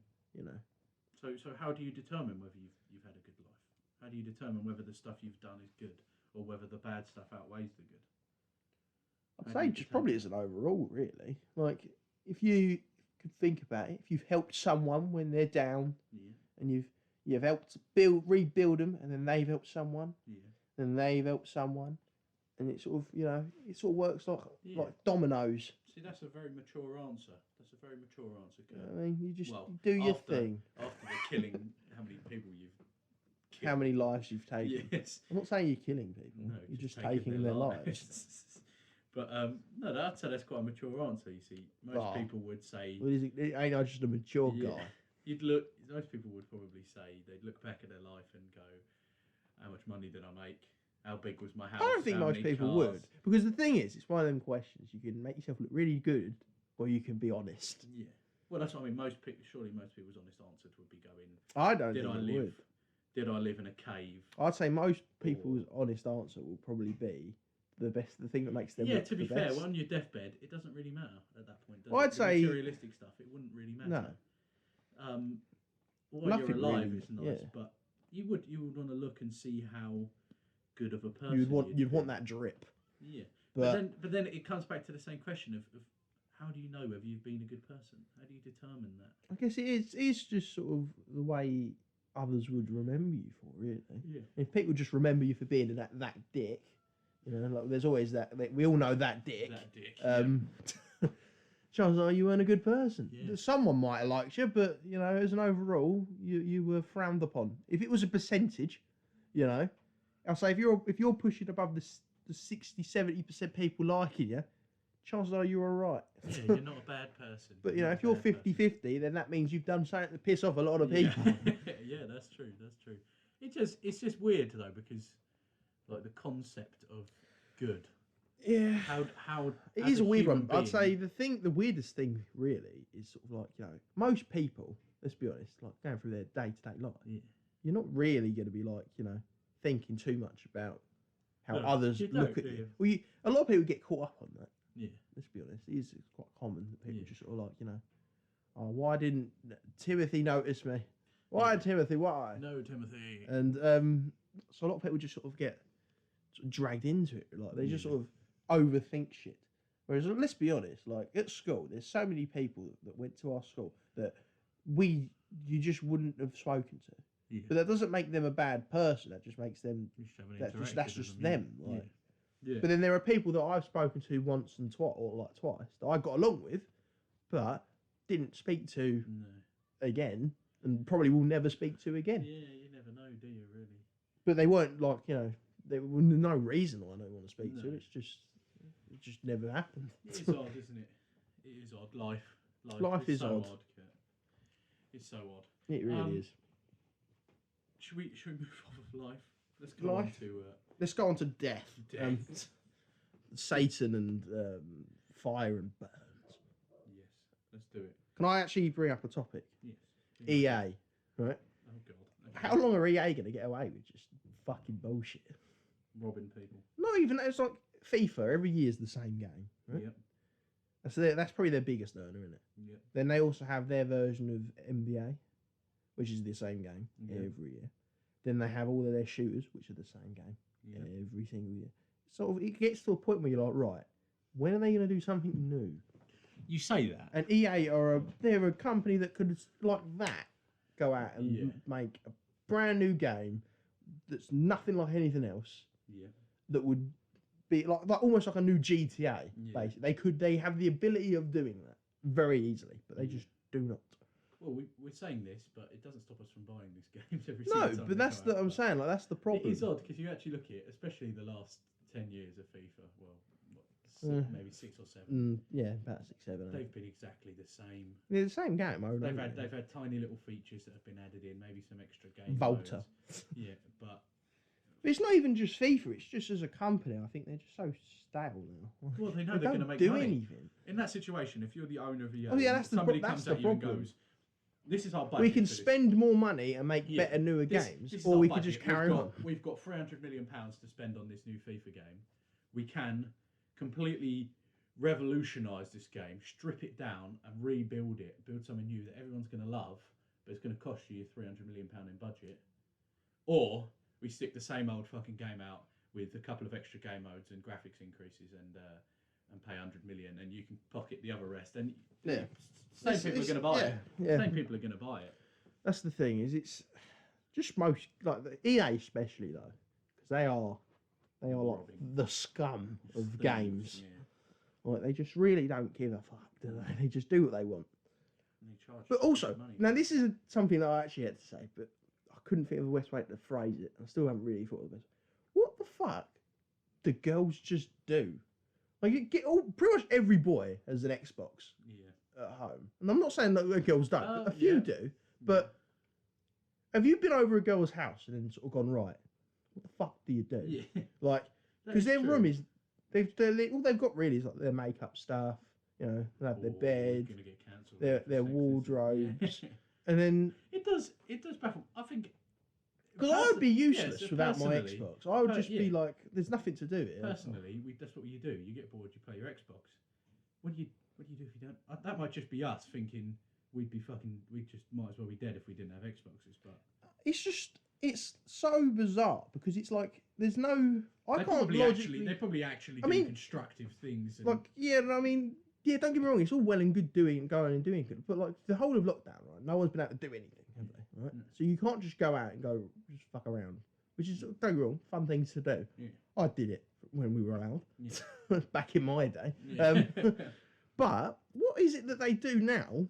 So how do you determine whether you've had a good life? How do you determine whether the stuff you've done is good or whether the bad stuff outweighs the good? I'd say just probably as an overall, really. Like, if you could think about it, if you've helped someone when they're down, and you've helped rebuild them, and then they've helped someone, then they've helped someone, and it sort of, it sort of works like dominoes. See, that's a very mature answer. Kurt. I mean, you just do your thing. After the killing, how many people you've killed. How many lives you've taken. Yes. I'm not saying you're killing people. No, you're just taking their lives. But no, I'd say that's quite a mature answer. You see, most people would say, "Well, ain't I just a mature guy?" Most people would probably say they'd look back at their life and go, "How much money did I make? How big was my house?" I don't think most people would, because the thing is, it's one of them questions. You can make yourself look really good, or you can be honest. Yeah. Well, that's what I mean. Surely most people's honest answer would be going, I don't think it would. Did I live in a cave? I'd say most people's honest answer will probably be the thing that makes them. Yeah, to be fair, on your deathbed, it doesn't really matter at that point. I'd say materialistic stuff, it wouldn't really matter. No. While you're alive, it's nice, but you would want to look and see how good of a person you'd want that drip. Yeah, but then it comes back to the same question of how do you know whether you've been a good person? How do you determine that? I guess it's just sort of the way others would remember you for, really. Yeah. If people just remember you for being that dick, like there's always that we all know that dick. That dick. Chances are you weren't a good person. Yeah. Someone might have liked you, but as an overall, you were frowned upon. If it was a percentage, I'll say if you're pushing above the 60-70% people liking you, chances are you're all right. Yeah, you're not a bad person. But if you're 50-50, then that means you've done something to piss off a lot of people. Yeah, that's true. It's just weird though, because like the concept of good Yeah. How It as is a weird human one. I'd say being- the weirdest thing really is sort of like, most people, let's be honest, like going through their day-to-day life, Yeah. you're not really going to be like, thinking too much about how No, others you look don't, at do you. you? Well, a lot of people get caught up on that. Yeah. Let's be honest. It's quite common that people Yeah. just sort of like, oh, why didn't Timothy notice me? Why, Yeah. Timothy? Why? No, Timothy. And so a lot of people just sort of get dragged into it. Like they just Yeah. sort of overthink shit. Whereas, let's be honest, like at school, there's so many people that went to our school that you just wouldn't have spoken to. Yeah. But that doesn't make them a bad person. That just makes them. You just haven't That's interacted just with them, them. Like. Yeah. But then there are people that I've spoken to once and twice, or like twice, that I got along with, but didn't speak to No. again, and probably will never speak to again. Yeah, you never know, do you? Really? But they weren't like, there was no reason why I don't want to speak to. No. It just never happened. It is odd, isn't it? It is odd. Life is so odd. Kurt. It's so odd. It really is. Should we move off of life? Let's go on Life? to Let's go on to death. Death. Satan and fire and burns. yes. Let's do it. Can I actually bring up a topic? Yes. EA, right? Oh god. Okay. How long are EA going to get away with just fucking bullshit? Robbing people. Not even, it's like FIFA, every year is the same game, right? Yep. That's probably their biggest earner, isn't it? Yep. Then they also have their version of NBA, which is the same game Yep. every year. Then they have all of their shooters, which are the same game Yep. every single year. So it gets to a point where you're like, right, when are they going to do something new? You say that. And EA they're a company that could, like that, go out and make a brand new game that's nothing like anything else. Yeah. That would be like almost like a new GTA. Yeah. Basically, they have the ability of doing that very easily, but they just do not. Well, we're saying this, but it doesn't stop us from buying these games every No, single time. but that's the I'm saying. Like that's the problem. It is odd because you actually look at it, especially the last 10 years of FIFA. Well, maybe 6 or 7. Yeah, about 6, 7. They've been exactly the same. They're the same game. They've had tiny little features that have been added in, maybe some extra game Volta. modes. Yeah, but it's not even just FIFA. It's just as a company. I think they're just so stale now. well, they know they're going to make do money. Anything. In that situation, if you're the owner of EA, somebody comes at you and goes, "This is our budget. We can spend more money and make better, newer this games, is or our we budget. could just carry on." We've got £300 million to spend on this new FIFA game. We can completely revolutionise this game, strip it down, and rebuild it, build something new that everyone's going to love, but it's going to cost you £300 million in budget. Or we stick the same old fucking game out with a couple of extra game modes and graphics increases and pay 100 million, and you can pocket the other rest. And same people are going to buy it. Yeah. Same people are going to buy it. That's the thing. It's just most like the EA especially though, because they are like the scum of games. Yeah. Like they just really don't give a fuck, do they? They just do what they want. And they charge But also, money. now this is something that I actually had to say, but I couldn't think of the best way to phrase it. I still haven't really thought of this. What the fuck do girls just do? Like you get pretty much every boy has an Xbox at home, and I'm not saying that girls don't, but a few do. But have you been over a girl's house and then sort of gone, right, what the fuck do you do? Yeah. Like, because their room is all they've got really is like their makeup stuff. They have their bed, Gonna get cancelled their wardrobes, and then it does baffle. I think because I would be useless without my Xbox. I would just be like, there's nothing to do here. Personally, that's what you do. You get bored, you play your Xbox. What do you do if you don't? That might just be us thinking we just might as well be dead if we didn't have Xboxes. But it's so bizarre because it's like there's no. They probably actually do constructive things. And don't get me wrong. It's all well and good going and doing good, but like the whole of lockdown, right? No one's been able to do anything, have they? Right? So you can't just go out and go just fuck around, which is don't get me wrong, fun things to do. Yeah. I did it when we were allowed, back in my day. Yeah. But what is it that they do now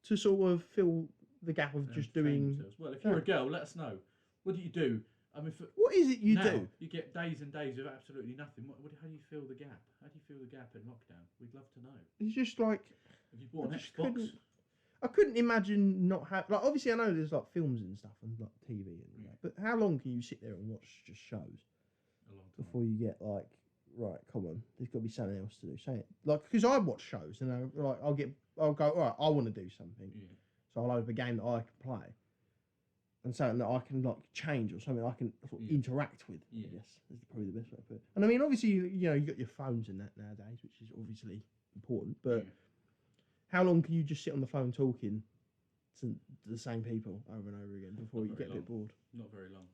to sort of fill the gap of just doing? Well, if you're a girl, let us know. What do you do? I mean, what is it you do? You get days and days of absolutely nothing. How do you fill the gap? How do you fill the gap in lockdown? We'd love to know. It's just like have you bought an Xbox? I couldn't imagine not having. Like, obviously, I know there's like films and stuff and like TV and that, but how long can you sit there and watch just shows A long time. before you get like right, come on, there's got to be something else to do. Say it, like, because I watch shows and I'll go, all right, I want to do something, so I'll open a game that I can play, and something that I can like change or something I can sort of interact with. I guess is probably the best way to put it. And I mean, obviously, you got your phones and that nowadays, which is obviously important. But how long can you just sit on the phone talking to the same people over and over again before you get a bit bored? Not very long.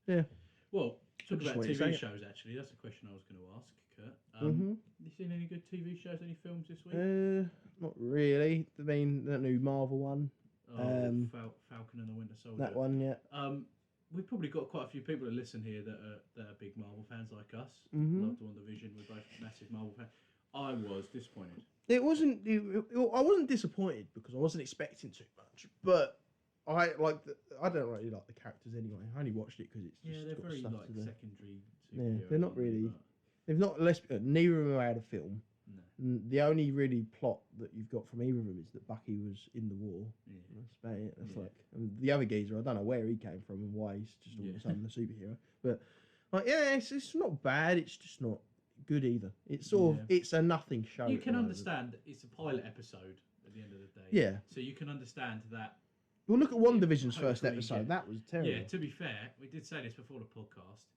Yeah. Well, talk about TV shows. Actually, that's a question I was going to ask, Kurt. Have you seen any good TV shows, any films this week? Not really. I mean, that new Marvel one. Falcon and the Winter Soldier. That one, yeah. We've probably got quite a few people that listen here that are big Marvel fans like us. Loved WandaVision. We're both massive Marvel fans. I was disappointed. It wasn't. I wasn't disappointed because I wasn't expecting too much, but I don't really like the characters anyway. I only watched it because it's just they're got very stuff like to do. secondary. Yeah, they're not really. They've not. Neither of them had a film. No. The only really plot that you've got from either of them is that Bucky was in the war. Yeah. That's about it. That's like the other geezer. I don't know where he came from and why he's just all of a sudden a superhero. But like, it's not bad. It's just not good either. It's sort of it's a nothing show. You can understand it's a pilot episode at the end of the day. Yeah. So you can understand that. Well, look at WandaVision's first episode. That was terrible. Yeah. To be fair, we did say this before the podcast.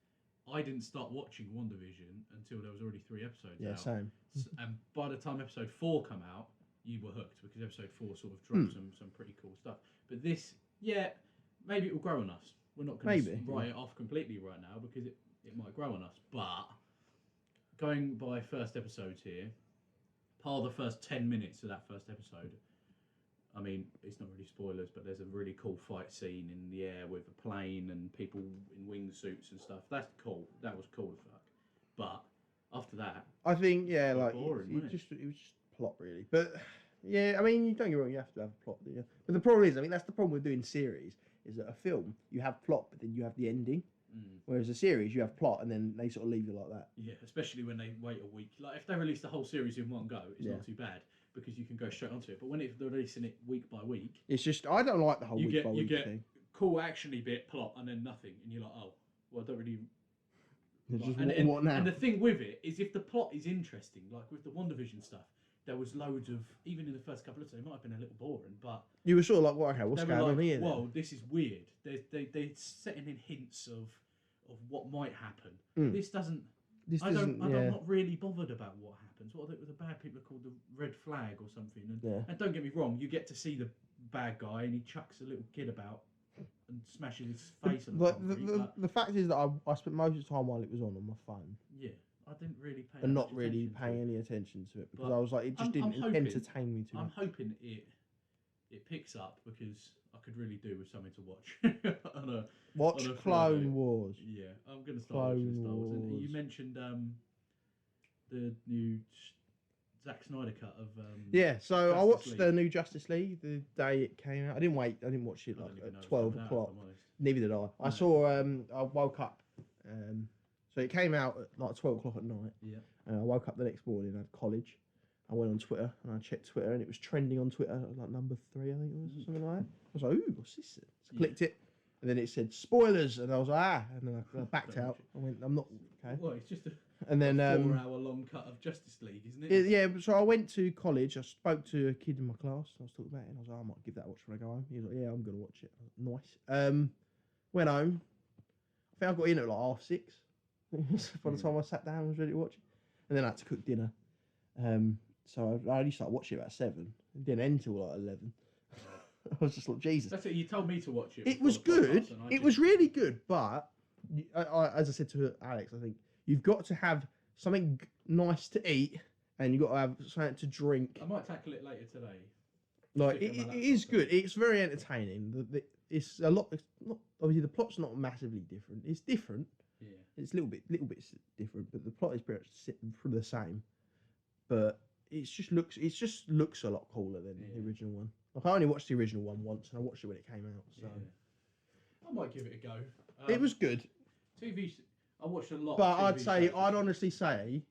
I didn't start watching WandaVision until there was already 3 episodes out. Yeah, same. And by the time episode 4 come out, you were hooked because episode 4 sort of dropped some pretty cool stuff. But this, maybe it will grow on us. We're not going to write it off completely right now because it might grow on us. But going by first episodes here, part of the first 10 minutes of that first episode, I mean, it's not really spoilers, but there's a really cool fight scene in the air with a plane and people in wingsuits and stuff. That's cool. That was cool as fuck. But after that, I think like boring, it was just plot really. But yeah, I mean, you don't get me wrong, you have to have a plot. Yeah. But the problem is, I mean, that's the problem with doing series. Is that a film you have plot, but then you have the ending. Whereas a series you have plot, and then they sort of leave you like that. Yeah, especially when they wait a week. Like if they release the whole series in one go, it's not too bad. Because you can go straight onto it, but when they're releasing it week by week, it's just I don't like the whole week by week thing. You get cool actiony bit plot and then nothing, and you're like, oh, well, I don't really. Just what now? And the thing with it is, if the plot is interesting, like with the WandaVision stuff, there was loads of even in the first couple of episodes, it might have been a little boring, but you were sort of like, well, okay, what's going on here? Well, this is weird. They're setting in hints of what might happen. This doesn't. I'm not really bothered about what happens. What are the bad people are called the red flag or something. And don't get me wrong, you get to see the bad guy and he chucks a little kid about and smashes his face on the concrete. The fact is that I spent most of the time while it was on my phone. Yeah, I didn't really pay and not really paying any attention to it because I was like, it just didn't entertain me too much. I'm hoping it picks up because I could really do with something to watch. Watch Clone Wars. Yeah, I'm going to start watching Star Wars. And you mentioned the new Zack Snyder cut of so I watched the new Justice League the day it came out. I didn't watch it like at 12 o'clock. Neither did I. I saw I woke up so it came out at like 12 o'clock at night. Yeah. And I woke up the next morning, I had college. I went on Twitter and I checked Twitter and it was trending on Twitter like number 3, I think it was, or something like that. I was like, ooh, what's this? So I clicked it and then it said spoilers and I was like, and then I backed out. I went, I'm not okay. Well, it's just a 4-hour long cut of Justice League, isn't it? So I went to college. I spoke to a kid in my class. I was talking about it and I was like, I might give that a watch when I go home. He was like, yeah, I'm going to watch it. Nice. Went home. I think I got in at like 6:30. By the time I sat down, I was ready to watch it. And then I had to cook dinner. So I only started watching about 7. It didn't end till like 11. I was just like, Jesus. That's it. You told me to watch it. It was good. It was really good. But as I said to Alex, I think you've got to have something nice to eat and you've got to have something to drink. I might tackle it later today. Like it is good. It's very entertaining. It's a lot. It's not obviously the plot's not massively different. It's different. Yeah. It's little bits different, but the plot is pretty much the same. But it just looks a lot cooler than the original one. Like I only watched the original one once, and I watched it when it came out. So I might give it a go. It was good. TV. I watched a lot. But I'd honestly say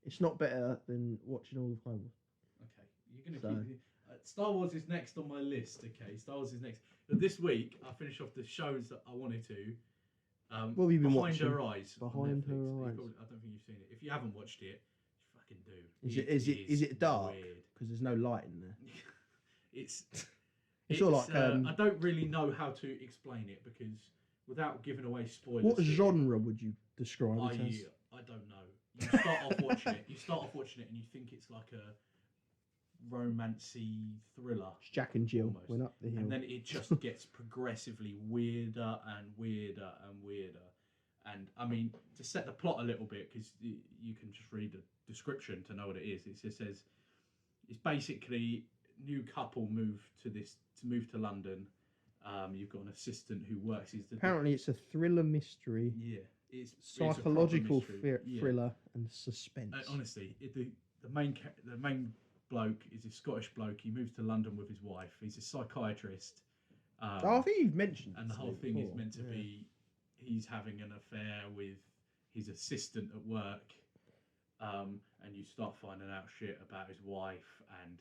it's not better than watching all the Clone Wars. Okay, you're gonna keep. Star Wars is next on my list. Okay, Star Wars is next. But this week I finished off the shows that I wanted to. What have you been Behind watching? Her Eyes. on Behind Her Netflix. Eyes. I don't think you've seen it. If you haven't watched it, you fucking do. Is it dark? Weird. Because there's no light in there. It's It's all like I don't really know how to explain it because without giving away spoilers. What genre would you describe it as? I don't know. You start off watching it. And you think it's like a romancy thriller. It's Jack and Jill almost. went up the hill. And then it just gets progressively weirder and weirder and weirder. And I mean, to set the plot a little bit, because you can just read the description to know what it is. It just says it's basically new couple move to London. You've got an assistant who works. Apparently, it's a thriller mystery. Yeah, it's psychological it's a proper mystery. thriller and suspense. Honestly, the main bloke is a Scottish bloke. He moves to London with his wife. He's a psychiatrist. I think you've mentioned. And the whole thing is meant to be he's having an affair with his assistant at work. And you start finding out shit about his wife. And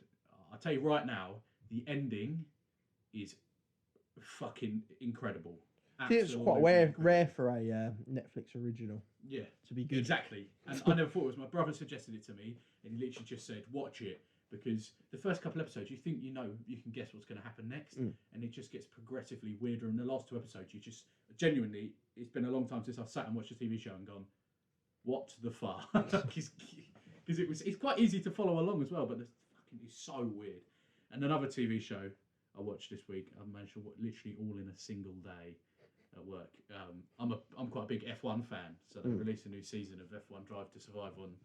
I'll tell you right now, the ending is fucking incredible. It's quite rare for a Netflix original. Yeah, to be good. Exactly. And I never thought it was. My brother suggested it to me, and he literally just said, "Watch it," because the first couple episodes, you think you can guess what's going to happen next, and it just gets progressively weirder. And the last 2 episodes, you just genuinely, it's been a long time since I've sat and watched a TV show and gone, "What the fuck?" Because it's quite easy to follow along as well, but it's so weird. And another TV show I watched this week, I managed to watch literally all in a single day at work. I'm quite a big F1 fan, so they released a new season of F1 Drive to Survive on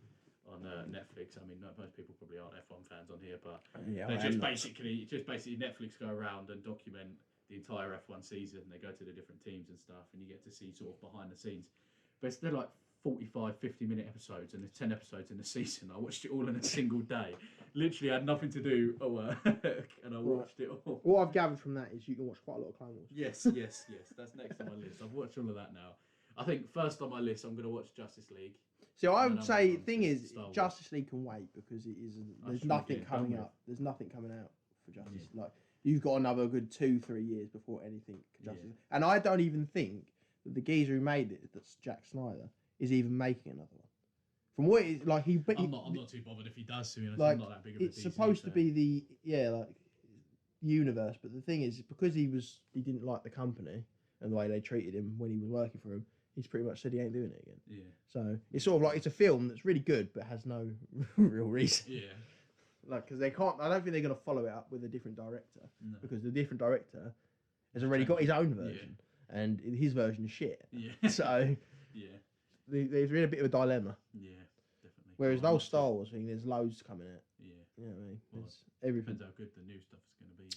Netflix. I mean, most people probably aren't F1 fans on here, but just basically Netflix go around and document the entire F1 season. They go to the different teams and stuff, and you get to see sort of behind the scenes. But they're like 45, 50-minute episodes, and there's 10 episodes in the season. I watched it all in a single day. Literally, I had nothing to do at work, and I watched it all. What I've gathered from that is you can watch quite a lot of Clone Wars. Yes. That's next on my list. I've watched all of that now. I think first on my list, I'm going to watch Justice League. So I would say, the thing is, Justice League can wait because it is. There's nothing coming up. There's nothing coming out for Justice. Like you've got another good 2-3 years before anything Justice. And I don't even think that the geezer who made it, that's Jack Snyder, is even making another one. From what it is, like I'm not too bothered if he does. To be honest, like, I'm not that big of a it's DC supposed fan. to be the universe, but the thing is, because he didn't like the company and the way they treated him when he was working for him, he's pretty much said he ain't doing it again. Yeah. So it's sort of like it's a film that's really good but has no real reason. Yeah. Like because they can't. I don't think they're gonna follow it up with a different director because the different director has already got his own version and his version is shit. Yeah. So there's really a bit of a dilemma. Yeah, definitely. Whereas the whole Star Wars thing, there's loads coming out. Yeah. You know what I mean? Well, there's everything. Depends how good the new stuff is going to be.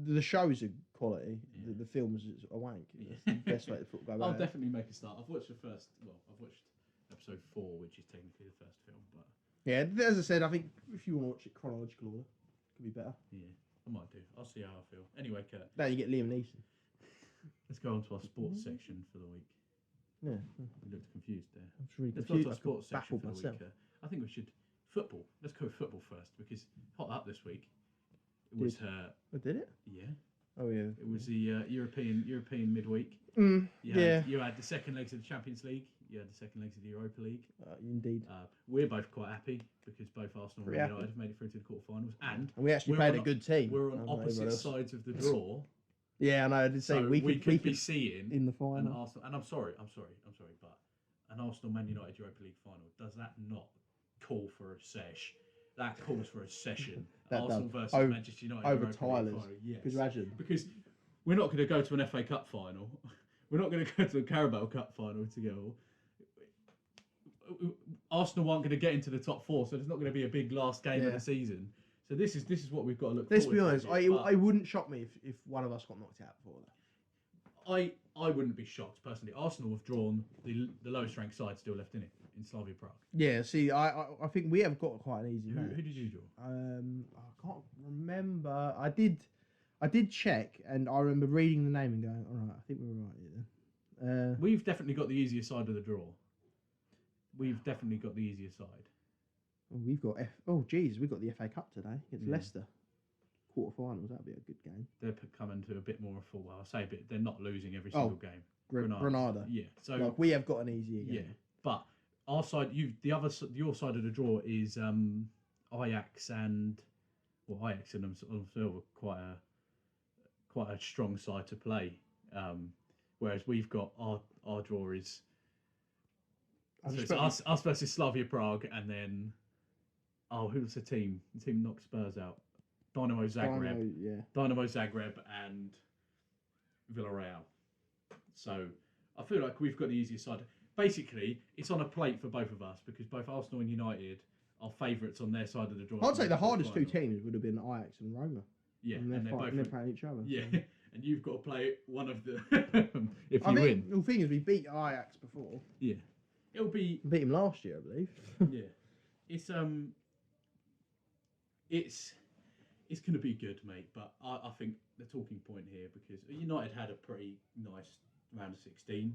But... The shows are quality. Yeah. The films is a wank. Yeah. That's the best way to go about I'll definitely make a start. I've watched I've watched episode 4, which is technically the first film. But yeah, as I said, I think if you want to watch it chronological order, it could be better. Yeah, I might do. I'll see how I feel. Anyway, Kurt. Now you get Liam Neeson. Let's go on to our sports section for the week. Yeah. You looked confused there. I'm really Let's confused. go to our sports section for the myself. week. I think we should football. Let's go with football first because hot up this week. It was did it? Yeah. Oh yeah. It was the European midweek. You had the second legs of the Champions League. You had the second legs of the Europa League. Indeed. We're both quite happy because both Arsenal and United have made it through to the quarterfinals, and we actually played a good team. We're on opposite sides of the draw. Yeah, I know. I did say so we could be seeing in the final. An Arsenal, and I'm sorry, but an Arsenal Man United Europa League final, does that not call for a sesh? That calls for a session. Arsenal versus Manchester United over Europa Tyler's. League final. Yes. Could you imagine? Because we're not going to go to an FA Cup final. We're not going to go to a Carabao Cup final together. Arsenal aren't going to get into the top 4, so there's not going to be a big last game of the season. So this is what we've got to look forward to. Let's be honest, I wouldn't shock me if one of us got knocked out before that. I wouldn't be shocked personally. Arsenal have drawn the lowest ranked side still left in it in Slavia Prague. Yeah, see, I think we have got quite an easy match. Who did you draw? I can't remember. I did check, and I remember reading the name and going, all right, I think we were right here then. We've definitely got the easier side of the draw. We've definitely got the easier side. We've got we've got the FA Cup today against Leicester. quarterfinals. That'd be a good game. They're coming to a bit more of a full. Well, I say a bit. They're not losing every single game. Granada. Yeah. So like, we have got an easier game. Yeah, but our side, your side of the draw is Ajax and Ajax and themselves are quite a strong side to play. Whereas we've got our draw is us versus Slavia Prague, and then who's the team? The team knocked Spurs out. Dynamo Zagreb. Dynamo Zagreb and Villarreal. So I feel like we've got the easiest side. Basically, it's on a plate for both of us because both Arsenal and United are favourites on their side of the draw. I'd say the hardest two teams would have been Ajax and Roma. Yeah, and they're playing each other. Yeah, so. And you've got to play one of the if you win. The thing is, we beat Ajax before. Yeah, it'll be we beat him last year, I believe. Yeah, it's going to be good, mate. But I think the talking point here, because United had a pretty nice round of 16.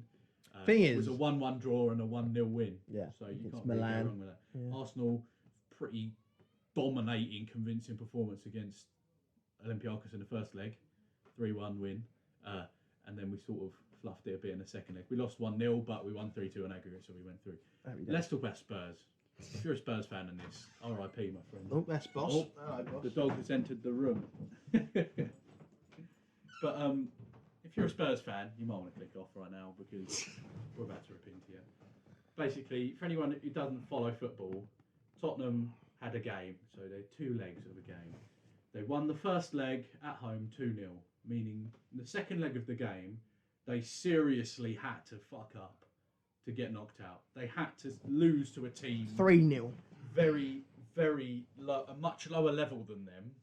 It was a 1-1 draw and a 1-0 win. Yeah, so you can't really go wrong with that. Yeah. Arsenal, pretty dominating, convincing performance against Olympiacos in the first leg, 3-1 win, and then we sort of fluffed it a bit in the second leg. We lost 1-0, but we won 3-2 on aggregate, so we went through. Let's talk about Spurs. If you're a Spurs fan in this, R.I.P. my friend. Oh, that's boss. Oh, boss. The dog has entered the room. But if you're a Spurs fan, you might want to click off right now because we're about to rip into you. Basically, for anyone who doesn't follow football, Tottenham had a game, so they're 2 legs of a game. They won the first leg at home 2-0, meaning in the second leg of the game, they seriously had to fuck up to get knocked out. They had to lose to a team 3-0, very, very low, a much lower level than them,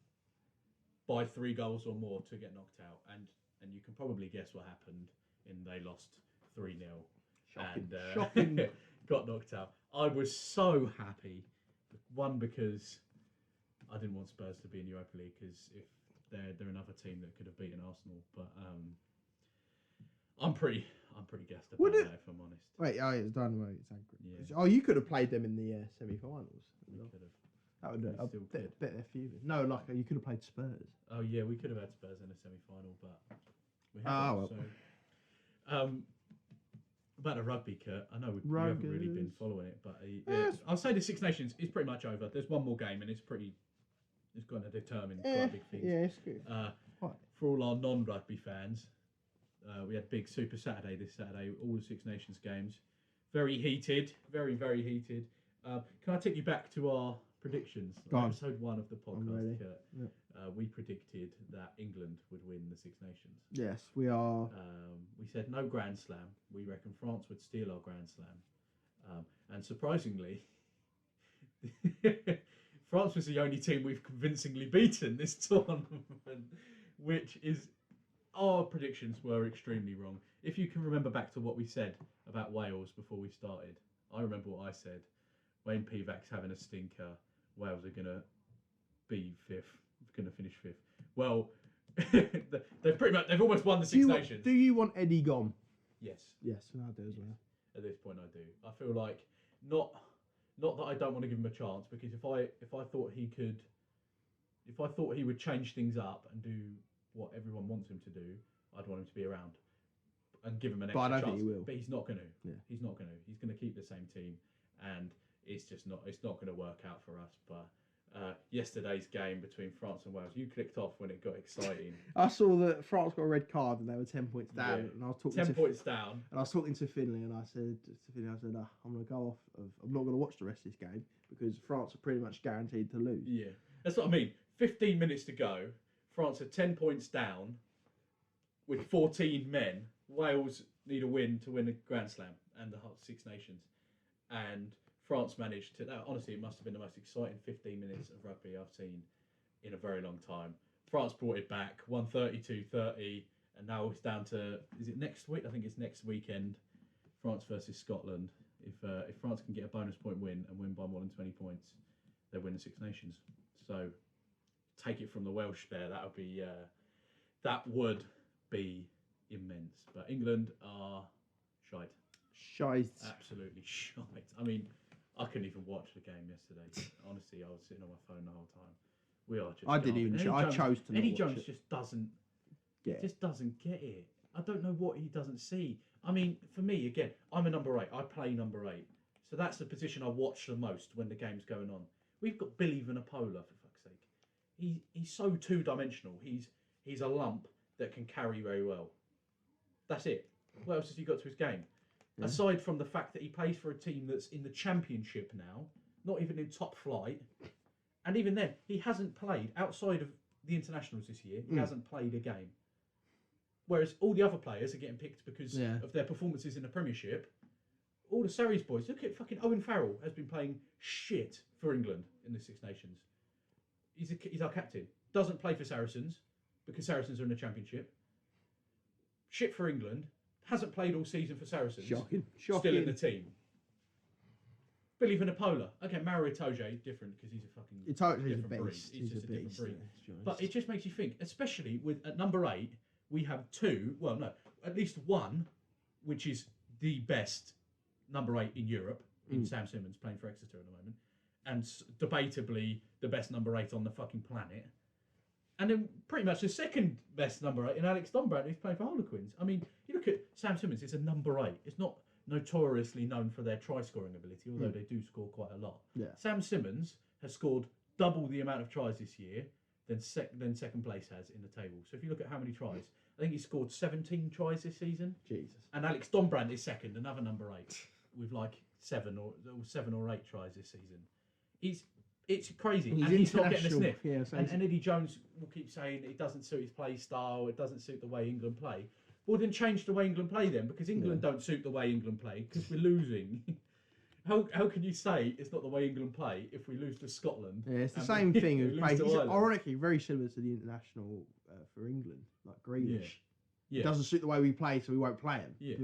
by 3 goals or more to get knocked out. And you can probably guess what happened. They lost 3-0 Shocking. Got knocked out. I was so happy. One, because I didn't want Spurs to be in Europa League, because if they're another team that could have beaten Arsenal. But I'm pretty gassed about that, if I'm honest. Wait, it's Dynamo Zagreb. Yeah. Oh, you could have played them in the semi-finals. We could have. That would have bet their few. No, like you could have played Spurs. Oh yeah, we could have had Spurs in the semi-final, but we haven't. Well. So, about the rugby, Kurt. I know you haven't really been following it, but I'll say the Six Nations is pretty much over. There's one more game, and it's going to determine quite big things. Yeah, it's good. For all our non-rugby fans, we had big Super Saturday this Saturday. All the Six Nations games, very heated, very very heated. Can I take you back to our predictions? Episode 1 of the podcast, Kurt. Yep. We predicted that England would win the Six Nations. Yes, we are. We said no Grand Slam. We reckon France would steal our Grand Slam. And surprisingly, France was the only team we've convincingly beaten this tournament, which is, our predictions were extremely wrong. If you can remember back to what we said about Wales before we started, I remember what I said. Wayne Pivac's having a stinker. Wales are going to be 5th. Going to finish 5th. Well, they've almost won the Six Nations. Do you want Eddie gone? Yes. Yes, I do as well. At this point, I do. I feel like not that I don't want to give him a chance, because if I thought he would change things up and do what everyone wants him to do, I'd want him to be around and give him an extra chance. But I don't think he will. But he's not going to. Yeah. He's not going to. He's going to keep the same team, and it's not going to work out for us. But yesterday's game between France and Wales, you clicked off when it got exciting. I saw that France got a red card and they were 10 points down. Yeah. And I was talking 10 points down. And I was talking to Finley, and I said to Finley, I'm going to go off. I'm not going to watch the rest of this game because France are pretty much guaranteed to lose. Yeah, that's what I mean. 15 minutes to go. France are 10 points down with 14 men. Wales need a win to win the Grand Slam and the Six Nations. And France managed to... Honestly, it must have been the most exciting 15 minutes of rugby I've seen in a very long time. France brought it back, won 32-30, and now it's down to... Is it next week? I think it's next weekend. France versus Scotland. If France can get a bonus point win and win by more than 20 points, they win the Six Nations. So take it from the Welsh there. That would be immense. But England are shite. Shite. Absolutely shite. I mean, I couldn't even watch the game yesterday. Honestly, I was sitting on my phone the whole time. We are just. I didn't even. I chose to. Eddie not Jones watch just doesn't. it. Just doesn't get it. I don't know what he doesn't see. I mean, for me, again, I'm a number 8. I play number 8, so that's the position I watch the most when the game's going on. We've got Billy Vanapola, for fuck's sake. He's so two-dimensional. He's a lump that can carry very well. That's it. What else has he got to his game? Yeah. Aside from the fact that he plays for a team that's in the championship now, not even in top flight, and even then, he hasn't played outside of the internationals this year. He hasn't played a game. Whereas all the other players are getting picked because of their performances in the Premiership. All the Surrey's boys, look at fucking Owen Farrell has been playing shit for England in the Six Nations. He's our captain. Doesn't play for Saracens because Saracens are in the Championship. Shit for England. Hasn't played all season for Saracens. Shocking. Still in the team. Billy Vanapola. Okay, Mario Itoje, different because he's a fucking different breed. He's just a different breed. But it just makes you think, especially with at number 8, we have at least one, which is the best number 8 in Europe, in Sam Simmonds playing for Exeter at the moment, and debatably the best number 8 on the fucking planet. And then pretty much the second best number 8 in Alex Dombrand, who's playing for Harlequins. I mean, you look at Sam Simmonds, it's a number 8. It's not notoriously known for their try-scoring ability, although they do score quite a lot. Yeah. Sam Simmonds has scored double the amount of tries this year than second place has in the table. So if you look at how many tries, I think he scored 17 tries this season. Jesus. And Alex Dombrand is second, another number 8, with like 7 or 8 tries this season. It's crazy, and he's not getting a sniff. Yeah, and Eddie Jones will keep saying it doesn't suit his play style, it doesn't suit the way England play. Well, then change the way England play then, because England don't suit the way England play, because we're losing. How can you say it's not the way England play if we lose to Scotland? Yeah, it's the same thing as playing. He's ironically very similar to the international for England, like Grealish. Yeah. It doesn't suit the way we play, so we won't play him. Yeah.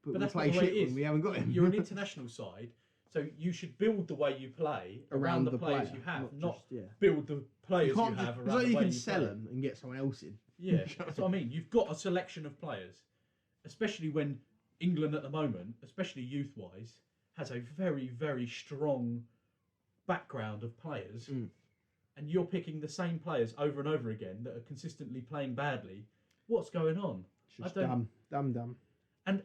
But we play shit when we haven't got him. You're an international side, so you should build the way you play around the players you have, not build the players you have around the way you can sell them and get someone else in. Yeah, that's what I mean. You've got a selection of players, especially when England at the moment, especially youth-wise, has a very, very strong background of players, and you're picking the same players over and over again that are consistently playing badly. What's going on? It's just dumb. And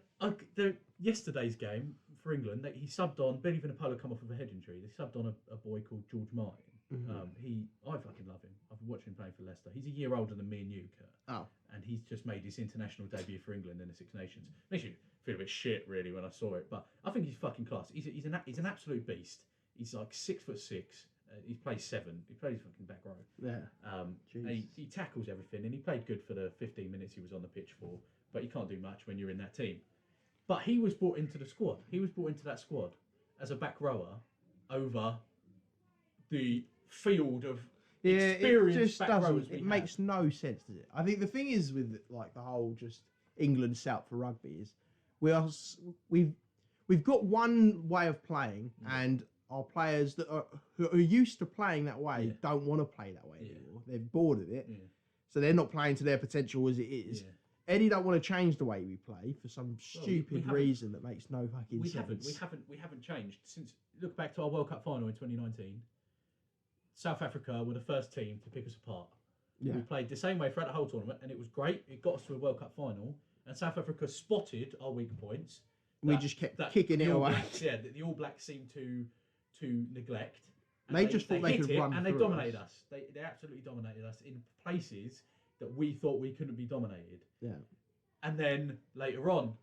yesterday's game for England, he subbed on Billy Vanapola come off of a head injury. They subbed on a boy called George Martin. I fucking love him. I've been watching him playing for Leicester. He's a year older than me and you, Kurt. Oh. And he's just made his international debut for England in the Six Nations. Makes you feel a bit shit, really, when I saw it. But I think he's fucking class. He's an absolute beast. He's like 6'6". He plays 7. He plays fucking back row. Yeah. He tackles everything, and he played good for the 15 minutes he was on the pitch for. But you can't do much when you're in that team. But he was brought into the squad. He was brought into that squad as a back rower over the field of experienced back rowers. It makes no sense, does it? I think the thing is with like the whole just England set for rugby is we've got one way of playing, and our players who are used to playing that way don't want to play that way anymore. They're bored of it, so they're not playing to their potential as it is. Yeah. Eddie don't want to change the way we play for some stupid reason that makes no fucking sense. We haven't changed since. Look back to our World Cup final in 2019. South Africa were the first team to pick us apart. Yeah. We played the same way throughout the whole tournament, and it was great. It got us to a World Cup final, and South Africa spotted our weak points. We just kept kicking it away. The All Blacks seemed to neglect. They just thought they could run, and they dominated us. They absolutely dominated us in places that we thought we couldn't be dominated. Yeah. And then later on,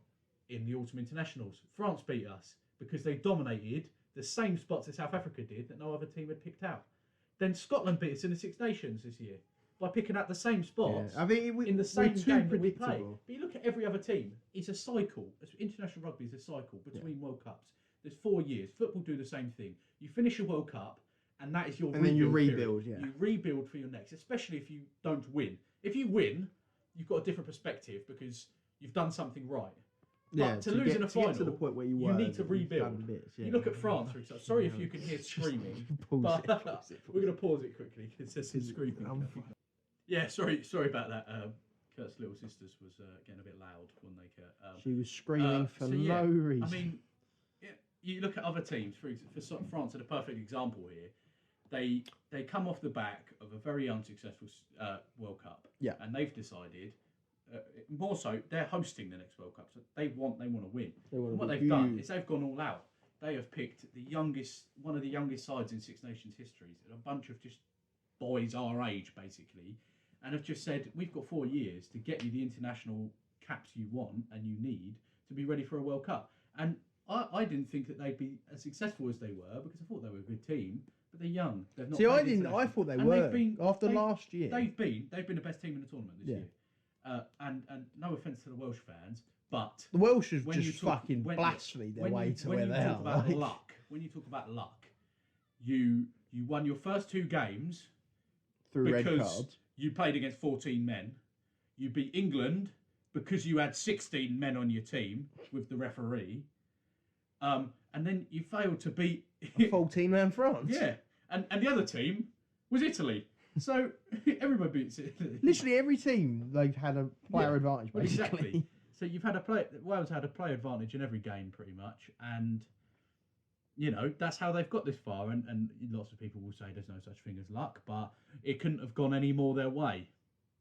in the Autumn Internationals, France beat us because they dominated the same spots that South Africa did that no other team had picked out. Then Scotland beat us in the Six Nations this year by picking out the same spots in the same game that we play. But you look at every other team, it's a cycle. International rugby is a cycle between World Cups. There's 4 years. Football do the same thing. You finish a World Cup, and that is your rebuild. And then you rebuild, You rebuild for your next, especially if you don't win. If you win, you've got a different perspective because you've done something right. But to lose in a final, to the point where you need to rebuild. You look at France, for example. Sorry if you can hear screaming, but we're going to pause it quickly because there's some screaming. Yeah, sorry about that. Kurt's little sisters was getting a bit loud, wasn't they, Kurt? She was screaming for no reason. I mean, you look at other teams. For France are the perfect example here. they come off the back of a very unsuccessful World Cup, and they've decided. More so, they're hosting the next World Cup, so they want to win. And what they've done is they've gone all out. They have picked one of the youngest sides in Six Nations history, a bunch of just boys our age, basically, and have just said, we've got 4 years to get you the international caps you want and you need to be ready for a World Cup. And I didn't think that they'd be as successful as they were, because I thought they were a good team, but they're young. They've not. See, I didn't. I thought they were after last year. They've been the best team in the tournament this year. And no offence to the Welsh fans, but the Welsh have just fucking blasphemed their way to where they are. When you talk about luck, you won your first 2 games through red cards. You played against 14 men. You beat England because you had 16 men on your team with the referee. And then you failed to beat a 14-man France. Yeah, and the other team was Italy. So everybody beats it. Literally every team, they've had a player advantage, basically. Exactly. So you've had Wales had a player advantage in every game, pretty much, and that's how they've got this far. And lots of people will say there's no such thing as luck, but it couldn't have gone any more their way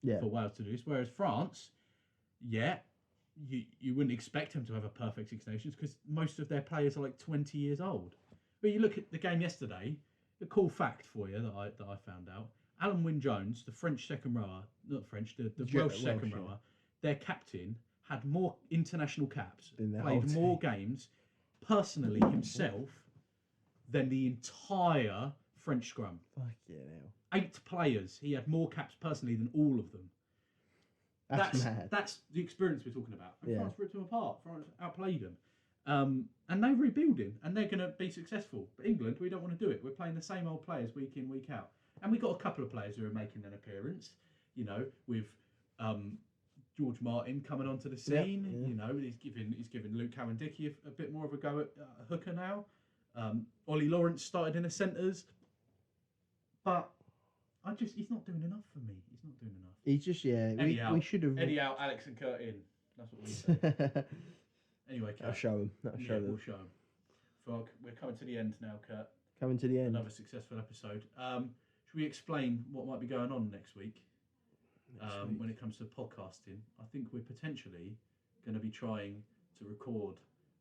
for Wales to do this. Whereas France, you wouldn't expect them to have a perfect Six Nations because most of their players are like 20 years old. But you look at the game yesterday. A cool fact for you that I found out. Alan Wynne-Jones, the French second rower, not French, the Welsh second rower, their captain had more international caps, played more games personally himself than the entire French scrum. Fuck yeah, now. 8 players. He had more caps personally than all of them. That's mad. That's the experience we're talking about. And France ripped them apart. France outplayed them. And they're rebuilding, and they're going to be successful. But England, we don't want to do it. We're playing the same old players week in, week out. And we've got a couple of players who are making an appearance, with George Martin coming onto the scene. He's giving Luke Cowan-Dickie a bit more of a go at hooker now. Ollie Lawrence started in the centres. But he's not doing enough for me. He's not doing enough. He's just, we should have... Eddie out, Alex and Kurt in. That's what we say. Anyway, Kurt. I'll show him. We'll show him. Fuck, we're coming to the end now, Kurt. Coming to the end. Another successful episode. Should we explain what might be going on next week? When it comes to podcasting? I think we're potentially going to be trying to record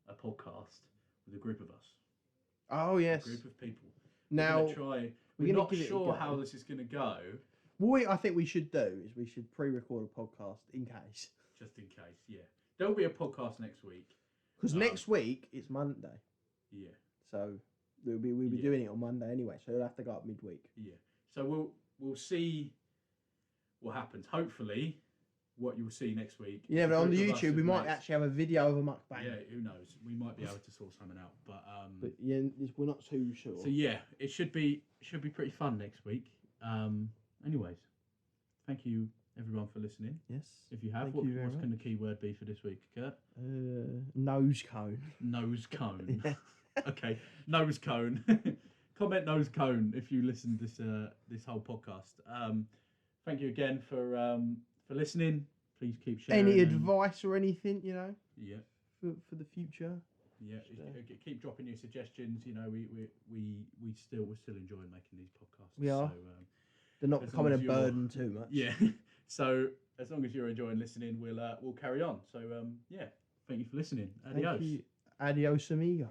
a podcast with a group of us. Oh, yes. A group of people. Now, we're not sure how this is going to go. What I think we should do is we should pre-record a podcast in case. Just in case, yeah. There'll be a podcast next week. Because next week it's Monday. Yeah. So we'll be doing it on Monday anyway. So it'll have to go up midweek. Yeah. So we'll see what happens. Hopefully, what you'll see next week. Yeah, but on the YouTube we might actually have a video of a mukbang. Yeah, who knows? We might be able to sort something out. But yeah, we're not too sure. So yeah, it should be pretty fun next week. Anyways, thank you everyone for listening. Yes. If you have, what's going the keyword be for this week, Kurt? Nose cone. Nose cone. Okay, nose cone. Comment nose cone if you listen to this whole podcast. Thank you again for listening. Please keep sharing. Any advice or anything, Yeah. For the future. Yeah, keep dropping your suggestions. We're still enjoying making these podcasts. We are. So, they're not becoming a burden too much. Yeah. So as long as you're enjoying listening, we'll carry on. So yeah, thank you for listening. Adios. Thank you. Adios, amigos.